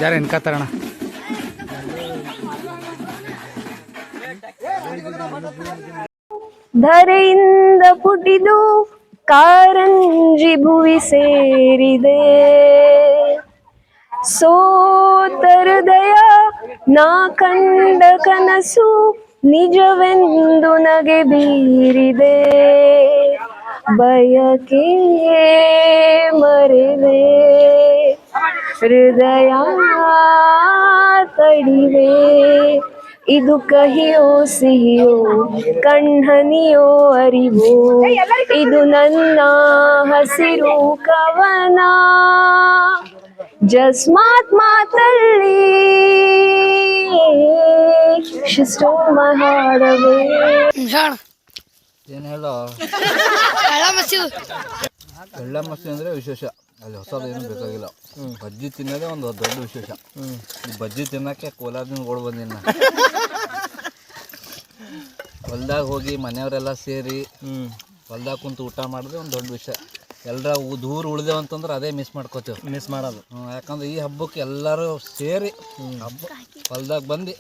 ಜರ ಎನ್ಕತ್ತಾರಣ ಧರೆಯಿಂದ ಪುಟಿದು ಕಾರಂಜಿ ಭುವಿ ಸೇರಿದೆ ಸೋತ ಹೃದಯ ನಾ ಕಂಡ ಕನಸು ನಿಜವೆಂದು ನಗೆ ಬೀರಿದೆ ಬಯಕೆ ಮರೆವೆ ಹೃದಯ ತಡಿವೆ ಇದು ಕಹಿಯೋ ಸಿಹಿಯೋ ಕಣ್ಹನಿಯೋ ಅರಿವೋ ಇದು ನನ್ನ ಹಸಿರು ಕವನ ಜಸ್ಮಾತ್ ಮಾತಲ್ಲಿ she stole my heart away. ಏನು ಹೇಳೋ ಎಳ್ಳ ಮಸಿ ಅಂದರೆ ವಿಶೇಷ ಅಲ್ಲಿ ಹೊಸದು ಏನು ಬೇಕಾಗಿಲ್ಲ ಬಜ್ಜಿ ತಿನ್ನೋದೇ ಒಂದು ದೊಡ್ಡ ವಿಶೇಷ ಈ ಬಜ್ಜಿ ತಿನ್ನೋಕ್ಕೆ ಕೋಲಾರದಿಂದ ಓಡ್ ಬಂದಿನ ಹೊಲ್ದಾಗ ಹೋಗಿ ಮನೆಯವರೆಲ್ಲ ಸೇರಿ ಹೊಲ್ದಾಗ ಕುಂತು ಊಟ ಮಾಡಿದ್ರೆ ಒಂದು ದೊಡ್ಡ ವಿಷಯ ಎಲ್ಲರ ದೂರ ಉಳಿದೇವು ಅಂತಂದ್ರೆ ಅದೇ ಮಿಸ್ ಮಾಡೋದು ಯಾಕಂದ್ರೆ ಈ ಹಬ್ಬಕ್ಕೆ ಎಲ್ಲರೂ ಸೇರಿ ಹಬ್ಬ ಹೊಲ್ದಾಗ ಬಂದು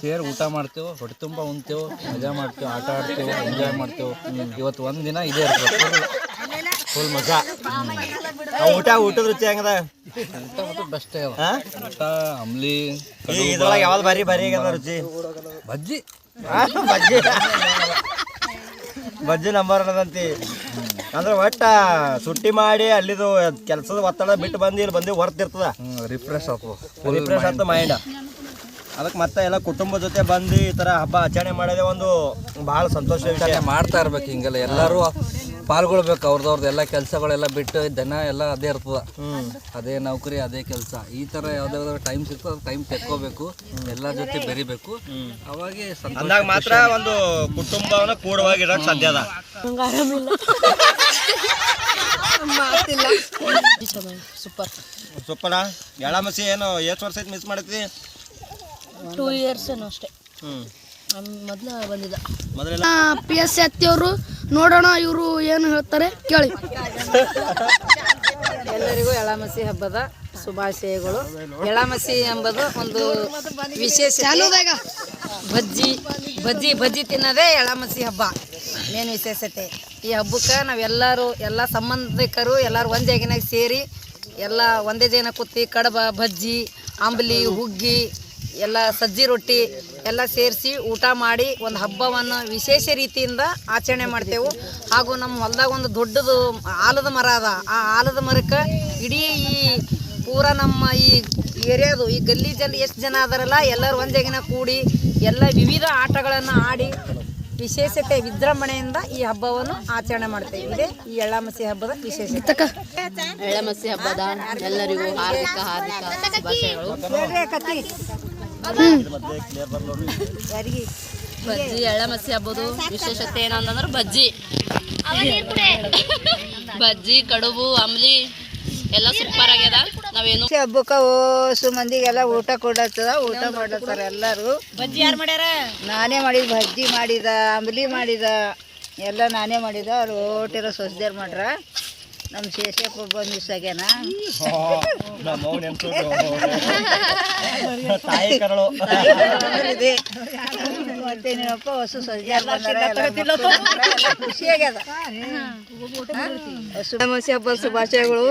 ಸೇರಿ ಊಟ ಮಾಡ್ತೇವೆ ಹೊಟ್ಟೆ ತುಂಬ ಉಣ್ತೇವೆ ಮಜಾ ಮಾಡ್ತೇವೆ ಆಟ ಆಡ್ತೇವೆ ಎಂಜಾಯ್ ಮಾಡ್ತೇವೆ ಇವತ್ತು ಒಂದು ದಿನ ಇದೇ ಇರ್ತದೆ ಫುಲ್ ಮಜಾ ಊಟದ ರುಚಿ ಹೆಂಗದ ಊಟ ಮತ್ತು ಬೆಸ್ಟ್ ಊಟ ಅಂಬ್ಲಿ ಇದ್ರೊಳಗೆ ಯಾವ್ದು ಭಾರಿ ಆಗ್ಯದ ರುಚಿ ಬಜ್ಜಿ ಬಜ್ಜಿ ನಂಬರ್ ಅನ್ನದಂತಿ ಅಂದ್ರೆ ಒಟ್ಟ ಸುಟ್ಟಿ ಮಾಡಿ ಅಲ್ಲಿದು ಕೆಲಸದ ಒತ್ತಡ ಬಿಟ್ಟು ಬಂದು ಇಲ್ಲಿ ಬಂದು ಹೊರ್ತಿರ್ತದ ರಿಫ್ರೆಶ್ ಆಗ್ತದೆ ಮೈಂಡ್ ಅದಕ್ಕೆ ಮತ್ತೆ ಎಲ್ಲ ಕುಟುಂಬ ಜೊತೆ ಬಂದು ಈ ಥರ ಹಬ್ಬ ಆಚರಣೆ ಮಾಡೋದೇ ಒಂದು ಭಾಳ ಸಂತೋಷ ವಿಷಯ. ಮಾಡ್ತಾ ಇರ್ಬೇಕು ಹಿಂಗೆಲ್ಲ ಎಲ್ಲರೂ ಪಾಲ್ಗೊಳ್ಬೇಕು ಅವ್ರದ್ದು ಎಲ್ಲ ಕೆಲಸಗಳೆಲ್ಲ ಬಿಟ್ಟು ದನ ಎಲ್ಲ ಅದೇ ಇರ್ತದ ಅದೇ ನೌಕರಿ ಅದೇ ಕೆಲಸ ಈ ಥರ ಯಾವ್ದಾದ್ರು ಟೈಮ್ ಸಿಗ್ತದೆ ಟೈಮ್ ತೆಕ್ಕೋಬೇಕು ಎಲ್ಲ ಜೊತೆ ಬೆರಿಬೇಕು ಅವಾಗೆ ಅಂದಾಗ ಮಾತ್ರ ಒಂದು ಕುಟುಂಬವನ್ನ ಕೂಡವಾಗಿಡಕ್ಕೆ ಸಾಧ್ಯ ಅದ. ಸೂಪರ್ ಎಳಮಸಿ ಏನು ಎಷ್ಟು ವರ್ಷ ಐತಿ ಮಿಸ್ ಮಾಡೈತಿ 2 years ಅಷ್ಟೇ ಮೊದಲ ಬಂದಿದ್ದ ಮೊದಲೆಲ್ಲ PSC ಹತ್ತಿಯವರು ನೋಡೋಣ ಇವರು ಏನು ಹೇಳ್ತಾರೆ ಕೇಳಿ. ಎಲ್ಲರಿಗೂ ಎಳಮಸಿ ಹಬ್ಬದ ಶುಭಾಶಯಗಳು. ಎಳಮಸಿ ಎಂಬುದು ಒಂದು ವಿಶೇಷ ಬಜ್ಜಿ ತಿನ್ನೋದೇ ಎಳಮಸಿ ಹಬ್ಬ ಮೇನ್ ವಿಶೇಷತೆ. ಈ ಹಬ್ಬಕ್ಕೆ ನಾವೆಲ್ಲರೂ ಎಲ್ಲ ಸಂಬಂಧಿಕರು ಎಲ್ಲರೂ ಒಂದೇ ಜಾಗಿನಾಗ ಸೇರಿ ಎಲ್ಲ ಒಂದೇ ಜನ ಕೂತಿ ಕಡಬ ಬಜ್ಜಿ ಅಂಬಲಿ ಹುಗ್ಗಿ ಎಲ್ಲ ಸಜ್ಜಿ ರೊಟ್ಟಿ ಎಲ್ಲ ಸೇರಿಸಿ ಊಟ ಮಾಡಿ ಒಂದು ಹಬ್ಬವನ್ನು ವಿಶೇಷ ರೀತಿಯಿಂದ ಆಚರಣೆ ಮಾಡ್ತೇವೆ. ಹಾಗೂ ನಮ್ಮ ಹೊಲದಾಗ ಒಂದು ದೊಡ್ಡದು ಆಲದ ಮರ ಅದ. ಆ ಆಲದ ಮರಕ್ಕೆ ಇಡೀ ಈ ಪೂರ ನಮ್ಮ ಈ ಏರಿಯಾದು ಈ ಗಲ್ಲಿ ಜನ ಎಷ್ಟು ಜನ ಅದಾರಲ್ಲ ಎಲ್ಲರೂ ಒಂದು ಜಾಗಿನ ಕೂಡಿ ಎಲ್ಲ ವಿವಿಧ ಆಟಗಳನ್ನು ಆಡಿ ವಿಶೇಷತೆ ವಿಜೃಂಭಣೆಯಿಂದ ಈ ಹಬ್ಬವನ್ನು ಆಚರಣೆ ಮಾಡ್ತೇವೆ. ಇದೇ ಈ ಎಳ್ಳಮಸಿ ಹಬ್ಬದ ವಿಶೇಷತೆ. ಎಳ್ಳಮಸಿ ಹಬ್ಬದ ಎಲ್ಲರಿಗೂ ಹಾರ್ದಿಕ ಶುಭಾಶಯಗಳು. ಬಜ್ಜಿ ಎಳ್ಳಮಸಿ ಹಬ್ಬದು ವಿಶೇಷತೆ ಏನಂದ್ರೆ ಬಜ್ಜಿ ಕಡುಬು ಅಂಬ್ಲಿ ಎಲ್ಲ ಸೂಪರ್ ಆಗ್ಯದ. ನಾವೇನು ಹಬ್ಬಕ್ಕೆ ಓಸು ಮಂದಿಗೆಲ್ಲ ಊಟ ಕೊಡತ್ತದ, ಊಟ ಮಾಡತ್ತಾರ ಎಲ್ಲರೂ. ಬಜ್ಜಿ ಯಾರು ಮಾಡ್ಯಾರ? ನಾನೇ ಮಾಡಿದ ಬಜ್ಜಿ ಮಾಡಿದ, ಅಂಬ್ಲಿ ಮಾಡಿದ, ಎಲ್ಲ ನಾನೇ ಮಾಡಿದ. ಅವ್ರು ಓಟಿರೋ ಸೊಸದೇರ್ ಮಾಡ್ರ. ನಮ್ಮ ಶೇಷಪ್ಪ ಬಂದು ಮಿಸ್ ಆಗ್ಯಾನ. ಮತ್ತೆ ನಿಮ್ಮಪ್ಪ ಹೊಸ ಸೊಸದೇರ್ ಖುಷಿ ಆಗ್ಯದ. ಎಳಮಸಿ ಹಬ್ಬದ ಶುಭಾಶಯಗಳು.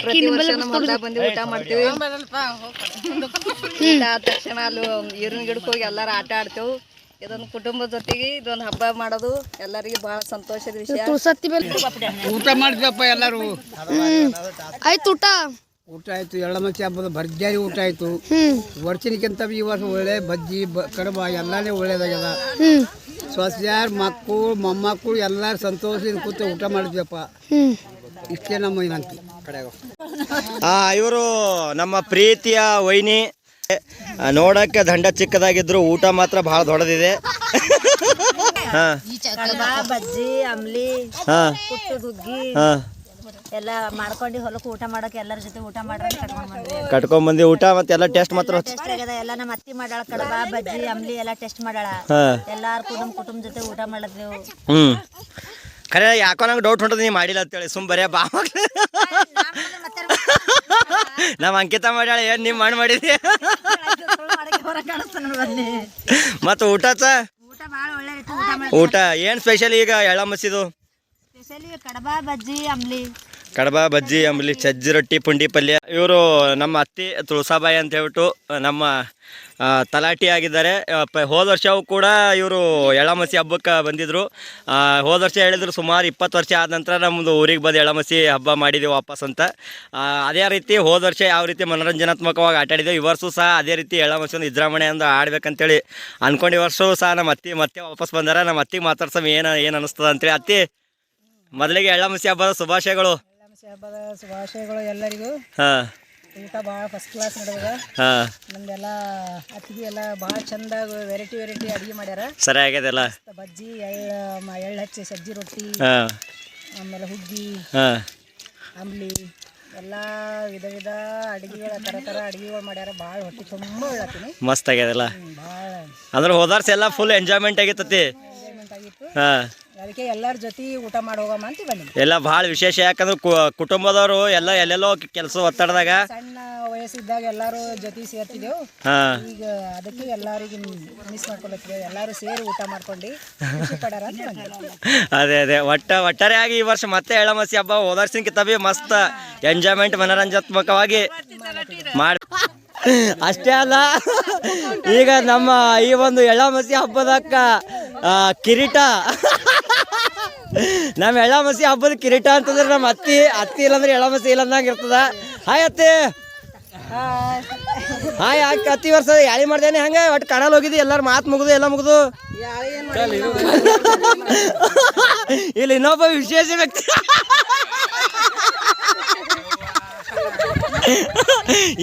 ಪ್ರತಿ ವರ್ಷ ನಮ್ಮ ಹೊಲದಾಗ ಬಂದು ಊಟ ಮಾಡ್ತೀವಿ. ಊಟ ಆದ ತಕ್ಷಣ ಅಲ್ಲಿ ಈರಿನ ಗಿಡಕ್ಕೆ ಹೋಗಿ ಎಲ್ಲರೂ ಆಟ ಆಡ್ತೇವೆ. ಇದೊಂದು ಕುಟುಂಬದ ಜೊತೆಗೆ ಇದೊಂದು ಹಬ್ಬ ಮಾಡೋದು ಎಲ್ಲರಿಗೆ ಬಹಳ ಸಂತೋಷದ ವಿಷಯ. ಊಟ ಮಾಡಿದ್ವಪ್ಪ ಎಲ್ಲರೂ. ಆಯ್ತು ಊಟ ಆಯ್ತು. ಎಳ್ಳಮಸಿ ಹಬ್ಬದ ಭರ್ಜರಿ ಊಟ ಆಯ್ತು. ವರ್ಷಕ್ಕಿಂತ ಈ ವರ್ಷ ಒಳ್ಳೆ ಬಜ್ಜಿ ಕಡಬ ಎಲ್ಲಾನೇ ಒಳ್ಳೇದಾಗ್ಯದ. ಸೊಸೆಯಾರ್ ಮಕ್ಕಳು ಮೊಮ್ಮಕ್ಕಳು ಎಲ್ಲರೂ ಸಂತೋಷದಿಂದ ಕೂತು ಊಟ ಮಾಡಿದ್ವಪ್ಪ. ಇಷ್ಟೇ ನಮ್ಮ ವಿನಂತಿ. ಇವರು ನಮ್ಮ ಪ್ರೀತಿಯ ವೈನಿ. ನೋಡಕ್ಕೆ ದಂಡ ಚಿಕ್ಕದಾಗಿದ್ರು ಊಟ ಮಾತ್ರ ಬಹಳ ದೊಡ್ಡದಿದೆ. ಬಜ್ಜಿ ಅಂಬ್ಲಿ ಕುಟ್ಟದ ಹುಗ್ಗಿ ಎಲ್ಲ ಮಾಡ್ಕೊಂಡು ಹೊಲಕ್ಕೆ ಊಟ ಮಾಡಕ್ಕೆ ಎಲ್ಲರ ಜೊತೆ ಊಟ ಕಟ್ಕೊಂಡ್ ಬಂದಿ ಊಟ ಮತ್ತೆ ಎಲ್ಲ ಟೇಸ್ಟ್ ಮಾತ್ರ ಎಲ್ಲ ನಮ್ಮ ಅತ್ತಿ ಮಾಡಾಳ. ಕಡಬ ಬಜ್ಜಿ ಅಂಬ್ಲಿ ಎಲ್ಲ ಟೇಸ್ಟ್ ಮಾಡಾಳ. ಎಲ್ಲಾರು ಕುಟುಂಬ ಜೊತೆ ಊಟ ಮಾಡದ್ವಿ. ಖರೆ ಯಾಕೋ ನಂಗೆ ಡೌಟ್ ಹೊಂಟದ ನೀ ಮಾಡಿಲ್ಲ ಅಂತೇಳಿ ಸುಮ್ ಬರೇ ಬಾ ನಮ್ಮ ಅಂಕಿತ ಮಾಡ್ಯಾಳ ಏನು ನಿಮ್ಮ ಮಣ್ಣು ಮಾಡಿದಿ ಮತ್ತು ಊಟ ಊಟ ಏನು ಸ್ಪೆಷಲ್ ಈಗ ಎಳ್ಳಮಸಿದು ಕಡಬ ಬಜ್ಜಿ ಅಂಬ್ಲಿ ಸಜ್ಜಿ ರೊಟ್ಟಿ ಪುಂಡಿ ಪಲ್ಯ. ಇವರು ನಮ್ಮ ಅತ್ತಿ ತುಳಸಾಬಾಯಿ ಅಂತ ಹೇಳ್ಬಿಟ್ಟು ನಮ್ಮ ತಲಾಟಿ ಆಗಿದ್ದಾರೆ. ಹೋದ ವರ್ಷವೂ ಕೂಡ ಇವರು ಎಳ್ಳಮಸಿ ಹಬ್ಬಕ್ಕೆ ಬಂದಿದ್ದರು. ಹೋದ ವರ್ಷ ಹೇಳಿದ್ರು ಸುಮಾರು 20 ವರ್ಷ ಆದ ನಂತರ ನಮ್ಮದು ಊರಿಗೆ ಬಂದು ಎಳ್ಳಮಸಿ ಹಬ್ಬ ಮಾಡಿದ್ದೀವಿ ವಾಪಸ್ ಅಂತ. ಅದೇ ರೀತಿ ಹೋದ ವರ್ಷ ಯಾವ ರೀತಿ ಮನೋರಂಜನಾತ್ಮಕವಾಗಿ ಆಟಾಡಿದ್ದೇವೆ, ಈ ವರ್ಷವೂ ಸಹ ಅದೇ ರೀತಿ ಎಳ್ಳಮಸಿ ಒಂದು ವಿಜೃಂಭಣೆ ಅಂತ ಆಡ್ಬೇಕಂತೇಳಿ ಅಂದ್ಕೊಂಡು ಈ ವರ್ಷವೂ ಸಹ ನಮ್ಮ ಅತ್ತಿ ಮತ್ತೆ ವಾಪಸ್ ಬಂದಾರ. ನಮ್ಮ ಅತ್ತಿಗೆ ಮಾತಾಡ್ಸೋ ಏನು ಅನ್ನಿಸ್ತದೆ ಅಂತೇಳಿ. ಅತ್ತಿ ಮೊದಲಿಗೆ ಎಳ್ಳಮಸಿ ಹಬ್ಬದ ಶುಭಾಶಯಗಳು. ಹಬ್ಬದ ಶುಭಾಶಯಗಳು ಎಲ್ಲರಿಗೂ. ಹಾಂ, ಊಟ ಭಾಳ ಫಸ್ಟ್ ಕ್ಲಾಸ್ ನಡೆದ. ಹಾಂ, ನಮ್ದೆಲ್ಲ ಅತ್ತಿಗೆ ಎಲ್ಲ ಭಾಳ ಚಂದ ವೆರೈಟಿ ಅಡುಗೆ ಮಾಡ್ಯಾರ. ಸರಿ ಆಗ್ಯದಲ್ಲ. ಬಜ್ಜಿ ಎಳ್ಳು ಹಚ್ಚಿ ಸಜ್ಜಿ ರೊಟ್ಟಿ, ಹಾಂ, ಆಮೇಲೆ ಹುಗ್ಗಿ, ಹಾಂ, ಅಂಬ್ಲಿ ಎಲ್ಲ ವಿಧ ಅಡುಗೆಗಳ ಥರ ಅಡುಗೆಗಳು ಮಾಡ್ಯಾರ. ಭಾಳ ಹೊಟ್ಟೆ ತುಂಬ ಹೇಳತ್ತೀನಿ. ಮಸ್ತ್ ಆಗ್ಯದಲ್ಲ. ಭಾಳ ಅಂದ್ರೆ ಹೋದಾರ್ಸ ಎಲ್ಲ ಫುಲ್ ಎಂಜಾಯ್ಮೆಂಟ್ ಆಗಿತ್ತತಿ. ಎಂಜಾಯ್ಮೆಂಟ್ ಆಗಿತ್ತು. ಹಾಂ, ಅದಕ್ಕೆ ಎಲ್ಲರ ಜೊತೆ ಊಟ ಮಾಡಿ ಹೋಗಮ್ಮ ಅಂತ ಬಂದಿದ್ದೆ. ಎಲ್ಲ ಭಾಳ ವಿಶೇಷ. ಯಾಕಂದ್ರೆ ಕುಟುಂಬದವರು ಎಲ್ಲ ಎಲ್ಲೆಲ್ಲೋ ಕೆಲಸ ಒತ್ತಡದಾಗ ಸಣ್ಣ ವಯಸ್ಸಿದ್ದಾಗ ಎಲ್ಲರೂ ಜೊತೆ ಸೇರ್ತಿದ್ದೆವು. ಹಾಂ, ಈಗ ಅದಕ್ಕೆ ಎಲ್ಲರಿಗೆ ಮಿಸ್ ಮಾಡ್ಕೊಳತ್ತಿದ್ದೇವೆ. ಎಲ್ಲರೂ ಸೇರಿ ಊಟ ಮಾಡ್ಕೊಂಡು ಖುಷಿ ಪಡ್ಯಾರ ಅಂತ ಬಂದಿದ್ದೆ. ಅದೇ ಒಟ್ಟಾರೆಯಾಗಿ ಈ ವರ್ಷ ಮತ್ತೆ ಎಳ್ಳಮಸಿ ಹಬ್ಬ ಹೋದಾರ್ಸಿನ್ಕಿಂತ ಬಿ ಮಸ್ತ್ ಎಂಜಾಯ್ಮೆಂಟ್ ಮನೋರಂಜನಾತ್ಮಕವಾಗಿ ಮಾಡಿ. ಅಷ್ಟೇ ಅಲ್ಲ, ಈಗ ನಮ್ಮ ಈ ಒಂದು ಎಳ್ಳಮಸಿ ಹಬ್ಬದಕ್ಕ ಕಿರೀಟ, ನಮ್ಮ ಎಳ್ಳಮಸಿ ಹಬ್ಬದ ಕಿರೀಟ ಅಂತಂದ್ರೆ ನಮ್ಮ ಅತ್ತಿ ಇಲ್ಲಂದ್ರೆ ಎಳ್ಳಮಸಿ ಇಲ್ಲ ಅಂದಂಗೆ ಇರ್ತದ. ಹಾಯ್ ಅತ್ತಿ. ಹಾಯ್ ಅತ್ತಿ ವರ್ಷ ಯಾಳಿ ಮಾಡ್ದೇನೆ ಹಂಗೆ ಒಟ್ಟು ಕಡಲ್ ಹೋಗಿದ್ದಿ, ಎಲ್ಲರೂ ಮಾತು ಮುಗಿದು ಎಲ್ಲ ಮುಗಿದು. ಇಲ್ಲಿ ಇನ್ನೊಬ್ಬ ವಿಶೇಷ ವ್ಯಕ್ತಿ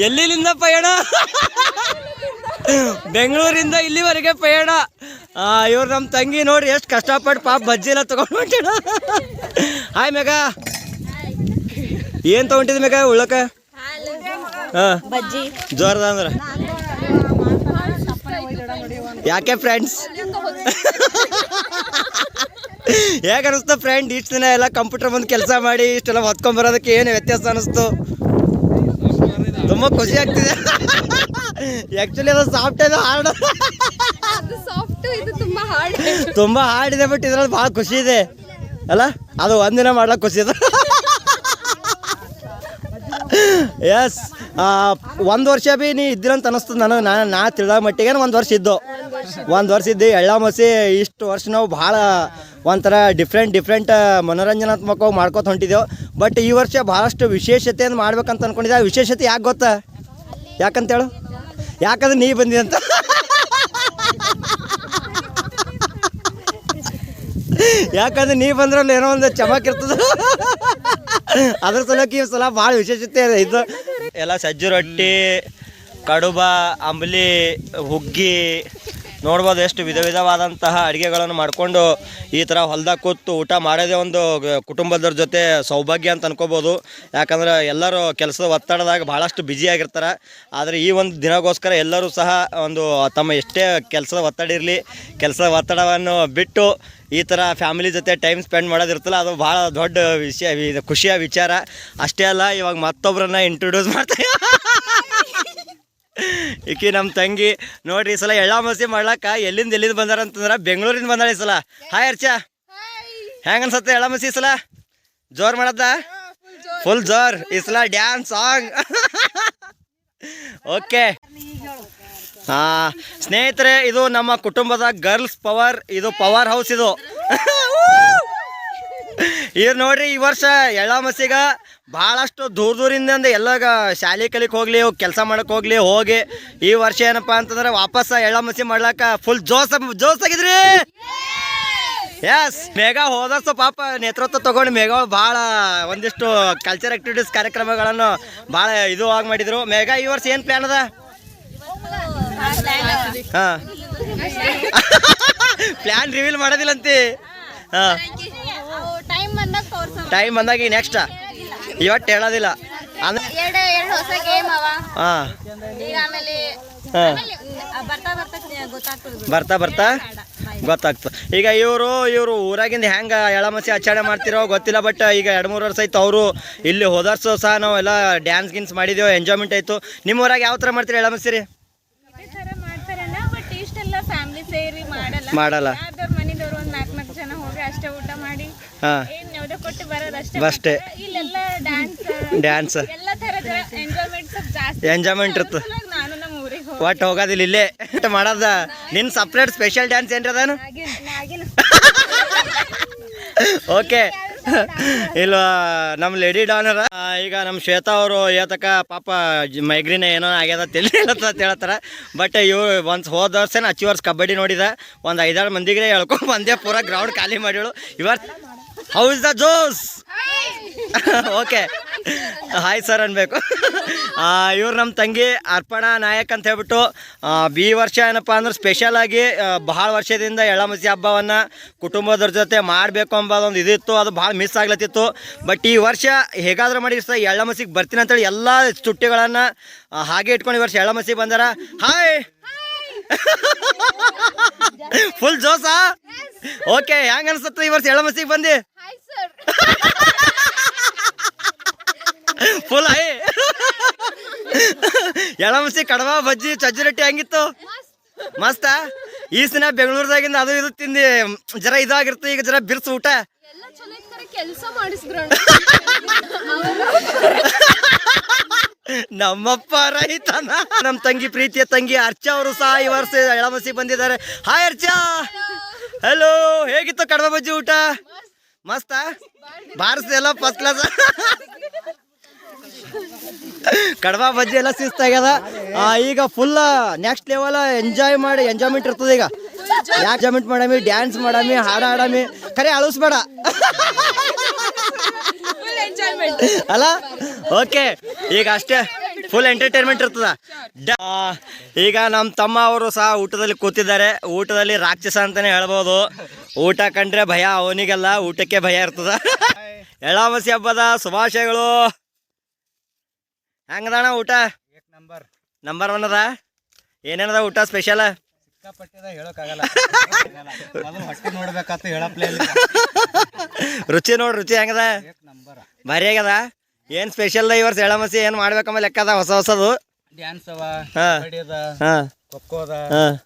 ಎಲ್ಲಿಂದ ಪಯಣ? ಬೆಂಗಳೂರಿಂದ ಇಲ್ಲಿವರೆಗೆ ಪಯಣ. ಇವ್ರು ನಮ್ಮ ತಂಗಿ ನೋಡಿ ಎಷ್ಟು ಕಷ್ಟಪಟ್ಟು ಪಾಪ ಬಜ್ಜಿ ಎಲ್ಲ ತೊಗೊಂಡು ಹೊಂಟೇಣ. ಹಾಯ್ ಮೇಘ, ಏನು ತೊಗೊಂಡಿದ್ ಮೇಘ ಉಳ್ಳಕ? ಹಾಂ, ಬಜ್ಜಿ ಜೋರದ ಅಂದ್ರೆ ಯಾಕೆ ಫ್ರೆಂಡ್ಸ್? ಹೇಗೆ ಅನಿಸ್ತು ಫ್ರೆಂಡ್? ಇಷ್ಟು ದಿನ ಎಲ್ಲ ಕಂಪ್ಯೂಟರ್ ಬಂದು ಕೆಲಸ ಮಾಡಿ ಇಷ್ಟೆಲ್ಲ ಹೊತ್ಕೊಂಬರೋದಕ್ಕೆ ಏನು ವ್ಯತ್ಯಾಸ ಅನ್ನಿಸ್ತು? ತುಂಬ ಖುಷಿ ಆಗ್ತಿದೆ. ಆ್ಯಕ್ಚುಲಿ ಅದು ಸಾಫ್ಟ್ ಇದೆ, ಹಾರ್ಡ್, ತುಂಬ ಹಾರ್ಡ್ ಇದೆ. ಬಟ್ ಇದ್ರಲ್ಲಿ ಭಾಳ ಖುಷಿ ಇದೆ ಅಲ್ಲ? ಅದು ಒಂದಿನ ಮಾಡ್ಲಿಕ್ಕೆ ಖುಷಿ ಇದೆ. ಎಸ್, 1 ವರ್ಷ ಭೀ ನೀ ಇದ್ದಿರಂತ ಅನ್ನಿಸ್ತದೆ ನನಗೆ. ನಾ ತಿಳಿದ ಮಟ್ಟಿಗೆ 1 ವರ್ಷ ಇದ್ದು. 1 ವರ್ಷ ಇದ್ದು ಎಳ್ಳಮಸಿ. ಇಷ್ಟು ವರ್ಷ ನಾವು ಭಾಳ ಒಂಥರ ಡಿಫ್ರೆಂಟ್ ಮನೋರಂಜನಾತ್ಮಕವಾಗಿ ಮಾಡ್ಕೊತ ಹೊಂಟಿದ್ದೆವು. ಬಟ್ ಈ ವರ್ಷ ಭಾಳಷ್ಟು ವಿಶೇಷತೆಯನ್ನು ಮಾಡ್ಬೇಕಂತ ಅಂದ್ಕೊಂಡಿದ್ದೆ. ಆ ವಿಶೇಷತೆ ಯಾಕೆ ಗೊತ್ತಾ? ಯಾಕಂತೇಳು? ಯಾಕಂದ್ರೆ ನೀ ಬಂದಿದಂತ. ಯಾಕಂದ್ರೆ ನೀ ಬಂದ್ರಲ್ಲಿ ಏನೋ ಒಂದು ಚಮಕ್ ಇರ್ತದೆ. ಅದ್ರ ಸಲಕ್ಕೆ ಈ ಸಲ ಭಾಳ ವಿಶೇಷತೆ ಇದೆ. ಇದು ಎಲ್ಲ ಸಜ್ಜಿ ರೊಟ್ಟಿ, ಕಡುಬ, ಅಂಬ್ಲಿ, ಹುಗ್ಗಿ ನೋಡ್ಬೋದು. ಎಷ್ಟು ವಿಧವಾದಂತಹ ಅಡುಗೆಗಳನ್ನು ಮಾಡಿಕೊಂಡು ಈ ಥರ ಹೊಲ್ದಾಗ ಕೂತು ಊಟ ಮಾಡೋದೇ ಒಂದು ಕುಟುಂಬದವ್ರ ಜೊತೆ ಸೌಭಾಗ್ಯ ಅಂತ ಅನ್ಕೋಬೋದು. ಯಾಕಂದ್ರೆ ಎಲ್ಲರೂ ಕೆಲಸದ ಒತ್ತಡದಾಗ ಭಾಳಷ್ಟು ಬ್ಯುಸಿಯಾಗಿರ್ತಾರೆ. ಆದರೆ ಈ ಒಂದು ದಿನಗೋಸ್ಕರ ಎಲ್ಲರೂ ಸಹ ಒಂದು ತಮ್ಮ ಎಷ್ಟೇ ಕೆಲಸದ ಒತ್ತಡ ಇರಲಿ, ಕೆಲಸದ ಒತ್ತಡವನ್ನು ಬಿಟ್ಟು ಈ ಥರ ಫ್ಯಾಮಿಲಿ ಜೊತೆ ಟೈಮ್ ಸ್ಪೆಂಡ್ ಮಾಡೋದಿರ್ತಲ್ಲ, ಅದು ಭಾಳ ದೊಡ್ಡ ವಿಷಯ, ಖುಷಿಯ ವಿಚಾರ. ಅಷ್ಟೇ ಅಲ್ಲ, ಇವಾಗ ಮತ್ತೊಬ್ಬರನ್ನ ಇಂಟ್ರೊಡ್ಯೂಸ್ ಮಾಡ್ತಾರೆ. ಈಕಿ ನಮ್ಮ ತಂಗಿ ನೋಡ್ರಿ. ಈ ಸಲ ಎಳ್ಳಮಸಿ ಮಾಡ್ಲಾಕ ಎಲ್ಲಿಂದ ಬಂದಾರ ಅಂತಂದ್ರೆ ಬೆಂಗಳೂರಿಂದ ಬಂದಾಳ ಈ ಸಲ. ಹಾಯ್ ಅರ್ಚಾ, ಹೆಂಗೆ ಅನ್ಸತ್ತೆ ಎಳ್ಳಮಸಿ ಈ ಸಲ? ಜೋರ್ ಮಾಡದ್ದ? ಫುಲ್ ಜೋರ್ ಈ ಸಲ ಡ್ಯಾನ್ಸ್, ಸಾಂಗ್. ಓಕೆ ಸ್ನೇಹಿತರೆ, ಇದು ನಮ್ಮ ಕುಟುಂಬದ ಗರ್ಲ್ಸ್ ಪವರ್, ಇದು ಪವರ್ ಹೌಸ್ ಇದು. ಇದು ನೋಡ್ರಿ, ಈ ವರ್ಷ ಎಳ್ಳಮಸಿಗ ಭಾಳಷ್ಟು ದೂರದಿಂದ ಎಲ್ಲ ಶಾಲೆ ಕಲಿಕ್ಕೆ ಹೋಗ್ಲಿ, ಕೆಲಸ ಮಾಡಕ್ಕೆ ಹೋಗಿ ಈ ವರ್ಷ ಏನಪ್ಪ ಅಂತಂದ್ರೆ ವಾಪಸ್ ಎಳ್ಳಮಸಿ ಮಾಡ್ಲಾಕ ಫುಲ್ ಜೋಸಾಗಿದ್ರಿ. ಎಸ್, ಮೇಘ ಹೋದರ್ಸು ಪಾಪ ನೇತೃತ್ವ ತಗೊಂಡು ಮೇಘ ಭಾಳ ಒಂದಿಷ್ಟು ಕಲ್ಚರ್ ಆಕ್ಟಿವಿಟೀಸ್ ಕಾರ್ಯಕ್ರಮಗಳನ್ನು ಭಾಳ ಇದು ಆಗಿ ಮಾಡಿದ್ರು. ಮೇಘ ಈ ವರ್ಷ ಏನು ಪ್ಲ್ಯಾನ್ ಅದ? ಹಾಂ, ಪ್ಲ್ಯಾನ್ ರಿವೀಲ್ ಮಾಡೋದಿಲ್ಲಂತಿ. ಹಾಂ, ಟೈಮ್ ಬಂದಾಗ ಈಗ ನೆಕ್ಸ್ಟ್ ಇವತ್ತು ಹೇಳೋದಿಲ್ಲ ಅಂದ್ರೆ. ಹಾಂ, ಬರ್ತಾ ಗೊತ್ತಾಗ್ತದೆ. ಈಗ ಇವರು ಊರಾಗಿಂದ ಹೆಂಗೆ ಎಳ್ಳಮಸಿ ಆಚರಣೆ ಮಾಡ್ತಿರೋ ಗೊತ್ತಿಲ್ಲ, ಬಟ್ ಈಗ 2-3 ವರ್ಷ ಆಯ್ತು ಅವರು ಇಲ್ಲಿ ಹೋದರ್ಸು ಸಹ ನಾವು ಎಲ್ಲ ಡ್ಯಾನ್ಸ್ ಗಿನ್ಸ್ ಮಾಡಿದೆವು, ಎಂಜಾಯ್ಮೆಂಟ್ ಆಯಿತು. ನಿಮ್ಮ ಊರಾಗ ಯಾವ ಥರ ಮಾಡ್ತೀರಿ ಎಳ್ಳಮಸಿ ರೀ? ಫ್ಯಾಮಿಲಿ ಸೇರಿ ಮಾಡಲ್ಲ. ಮನೆದವ್ರು ಒಂದು 4 ಜನ ಹೋಗಿ ಅಷ್ಟೇ ಊಟ ಮಾಡಿ ಕೊಟ್ಟು ಬರೋದಷ್ಟೇ. ಅಷ್ಟೇ. ಇಲ್ಲೆಲ್ಲ ಡ್ಯಾನ್ಸ್ ಎಲ್ಲ ಥರದ ಎಂಜಾಯ್ಮೆಂಟ್ ಇರ್ತದೆ. ನಾನು ನಮ್ಮ ಊರಿಗೆ ಒಟ್ಟು ಹೋಗೋದಿಲ್ಲ ಇಲ್ಲೇ ಮಾಡೋದ. ನಿನ್ನ ಸಪ್ರೇಟ್ ಸ್ಪೆಷಲ್ ಡ್ಯಾನ್ಸ್ ಏನ್ರಿ ಅದಾನು? ಓಕೆ. ಇಲ್ಲ ನಮ್ಮ ಲೇಡಿ ಡಾನರ ಈಗ ನಮ್ಮ ಶ್ವೇತಾ ಅವರು ಏತಕ ಪಾಪ ಮೈಗ್ರೀನ್ ಏನೋ ಆಗ್ಯದ ಹೇಳ್ತಾರ. ಬಟ್ ಇವ್ರು ಒಂದು ಹೋದ ವರ್ಷನ ಹಚ್ಚಿ ವರ್ಷ ಕಬಡ್ಡಿ ನೋಡಿದ, ಒಂದು 5-6 ಮಂದಿಗೆ ಹೇಳ್ಕೊಂಡು ಬಂದೆ, ಪೂರಾ ಗ್ರೌಂಡ್ ಖಾಲಿ ಮಾಡಿಳು. ಹೌ ಇಸ್ ದ ಜೋಸ್? ಓಕೆ, ಹಾಯ್ ಸರ್ ಅನ್ಬೇಕು. ಇವ್ರು ನಮ್ಮ ತಂಗಿ ಅರ್ಪಣಾ ನಾಯಕ್ ಅಂತ ಹೇಳ್ಬಿಟ್ಟು ಈ ವರ್ಷ ಏನಪ್ಪ ಅಂದ್ರೆ ಸ್ಪೆಷಲಾಗಿ ಭಾಳ ವರ್ಷದಿಂದ ಎಳ್ಳಮಸಿ ಹಬ್ಬವನ್ನು ಕುಟುಂಬದವ್ರ ಜೊತೆ ಮಾಡಬೇಕು ಅಂಬೋದೊಂದು ಇದಿತ್ತು, ಅದು ಭಾಳ ಮಿಸ್ ಆಗ್ಲತ್ತಿತ್ತು. ಬಟ್ ಈ ವರ್ಷ ಹೇಗಾದ್ರೂ ಮಾಡಿ ಎಳ್ಳಮಸಿಗೆ ಬರ್ತೀನಿ ಅಂತೇಳಿ ಎಲ್ಲ ಚುಟ್ಟಿಗಳನ್ನು ಹಾಗೆ ಇಟ್ಕೊಂಡು ಈ ವರ್ಷ ಎಳ್ಳಮಸಿಗೆ ಬಂದಾರ. Hi, full JoSAA? ಓಕೆ, ಹೆಂಗ ಅನ್ಸುತ್ತೆ ಈ ವರ್ಷ ಎಳ್ಳಮಸಿಗೆ ಬಂದು? Full high. ಎಳ್ಳಮಸಿ ಕಡಬ ಬಜ್ಜಿ ಚಜ್ಜಿ ರೊಟ್ಟಿ ಹೆಂಗಿತ್ತು? ಮಸ್ತ. ಈ ದಿನ ಬೆಂಗಳೂರದಾಗಿಂದ ಅದು ಇದು ತಿಂದು ಜರ ಇದಾಗಿರ್ತು, ಈಗ ಜರ ಬಿರ್ಸು ಊಟ. ಕೆಲಸ ಮಾಡಿಸಿದ್ರು ನಮ್ಮಪ್ಪ ರೈತನ. ನಮ್ಮ ತಂಗಿ ಪ್ರೀತಿಯ ತಂಗಿ ಅರ್ಚಾ ಅವರು ಸಹ ಈ ವರ್ಷ ಎಳ್ಳಮಸಿ ಬಂದಿದ್ದಾರೆ. ಹಾಯ್ ಅರ್ಚಾ. ಹಲೋ, ಹೇಗಿತ್ತು ಕಡಬ ಬಜ್ಜಿ ಊಟ? ಮಸ್ತ ಬಾರಿಸ್ದೆಲ್ಲ ಫಸ್ಟ್ ಕ್ಲಾಸ್. ಕಡಬ ಬಜ್ಜಿ ಎಲ್ಲ ಶಿಸ್ತಾಗ್ಯದ. ಈಗ ಫುಲ್ ನೆಕ್ಸ್ಟ್ ಲೆವೆಲ್ ಎಂಜಾಯ್ಮೆಂಟ್ ಇರ್ತದೆ. ಈಗ ಎಂಜಾಯ್ಮೆಂಟ್ ಮಾಡಮಿ, ಡ್ಯಾನ್ಸ್ ಮಾಡಮಿ, ಹಾಡ ಹಾಡಮಿ, ಖರೆ ಅಳಿಸ್ಬೇಡ ಅಲ್ಲ? ಓಕೆ, ಈಗ ಅಷ್ಟೇ ಫುಲ್ ಎಂಟರ್ಟೈನ್ಮೆಂಟ್ ಇರ್ತದ. ಈಗ ನಮ್ಮ ತಮ್ಮ ಅವರು ಸಹ ಊಟದಲ್ಲಿ ಕೂತಿದ್ದಾರೆ. ಊಟದಲ್ಲಿ ರಾಕ್ಷಸ ಅಂತಾನೆ ಹೇಳ್ಬೋದು. ಊಟ ಕಂಡ್ರೆ ಭಯ ಅವನಿಗೆಲ್ಲ, ಊಟಕ್ಕೆ ಭಯ ಇರ್ತದ. ಎಳ್ಳಮಸಿ ಹಬ್ಬದ ಶುಭಾಶಯಗಳು. ಹೆಂಗದಣ್ಣ ಊಟ? ನಂಬರ್ 1 ಅದ. ಏನೇನದ ಊಟ ಸ್ಪೆಷಲ್? ರುಚಿ ನೋಡ್ರಿ, ರುಚಿ ಹೆಂಗದ? ಭಾರಿ ಆಗ್ಯದ. ಏನ್ ಸ್ಪೆಷಲ್ ಈ ವರ್ಷ ಎಳ್ಳಮಸಿ ಏನ್ ಮಾಡ್ಬೇಕಮ್ಮ ಲೆಕ್ಕ ಅದ ಹೊಸದು? ಡ್ಯಾನ್ಸ್ ಅವ, ಖೋಖೋ ಅದ,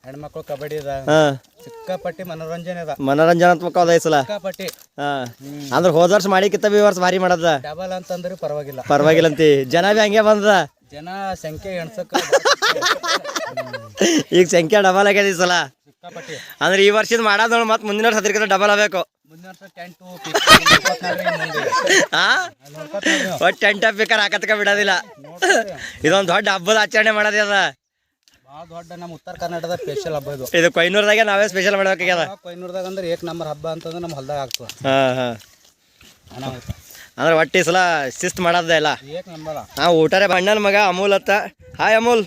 ಹೆಣ್ಮಕ್ಳು ಕಬಡ್ಡಿ ಅದ, ಸಿಕ್ಕಾಪಟ್ಟಿ ಮನೋರಂಜನಾತ್ಮಕ ಅದ ಈ ಸಲ ಸಿಕ್ಕಾಪಟ್ಟಿ. ಅಂದ್ರೆ ಹೋದ ವರ್ಷ ಮಾಡಿಕಿತ್ತ ಈ ವರ್ಷ ಭಾರಿ ಮಾಡದ. ಡಬಲ್ ಅಂತಂದ್ರೆ ಪರವಾಗಿಲ್ಲ ಅಂತಿ. ಜನ ಬಿ ಹಂಗೆ ಬಂದದ. ಜನ ಸಂಖ್ಯೆ ಎಣ್ಸಕ್ಕ ಈಗ ಸಂಖ್ಯೆ ಡಬಲ್ ಆಗ್ಯದ ಈ ಸಲ. ಸಿಕ್ಕಾಪಟ್ಟಿ. ಅಂದ್ರೆ ಈ ವರ್ಷದ ಮಾಡೋದ್ ನೋಡಿ ಮತ್ತೆ ಮುಂದಿನ ವರ್ಷ ಅದ್ರಕ್ಕಿಂತ ಡಬಲ್ ಆಗ್ಬೇಕು. ಒಟ್ಟು ಟೆಂಟ್ ಬೇಕಾರೆ ಹಾಕತ್ಕ ಬಿಡೋದಿಲ್ಲ. ಇದೊಂದು ದೊಡ್ಡ ಹಬ್ಬದ ಆಚರಣೆ ಮಾಡೋದೇ ಅದ. ಭಾಳ ದೊಡ್ಡ ನಮ್ಮ ಉತ್ತರ ಕರ್ನಾಟಕದ ಸ್ಪೆಷಲ್ ಹಬ್ಬ ಇದು. ಇದು ಕೊಯ್ನೂರದಾಗೆ ನಾವೇ ಸ್ಪೆಷಲ್ ಮಾಡ್ಬೇಕಾಗ್ಯದ. ಕೊಯ್ನೂರದಾಗ ಅಂದ್ರೆ 1 ನಂಬರ್ ಹಬ್ಬ ಅಂತಂದ್ರೆ ನಮ್ಮ ಹೊಲ್ದಾಗ ಆಗ್ತದ. ಅಂದ್ರೆ ಒಟ್ಟು ಈ ಸಲ ಶಿಸ್ತು ಮಾಡೋದ ಇಲ್ಲ. 1 ನಂಬರ್. ಊಟರೇ ಬಣ್ಣನ ಮಗ ಅಮೂಲ್ ಅತ್ತ. ಹಾಯ್ ಅಮೂಲ್,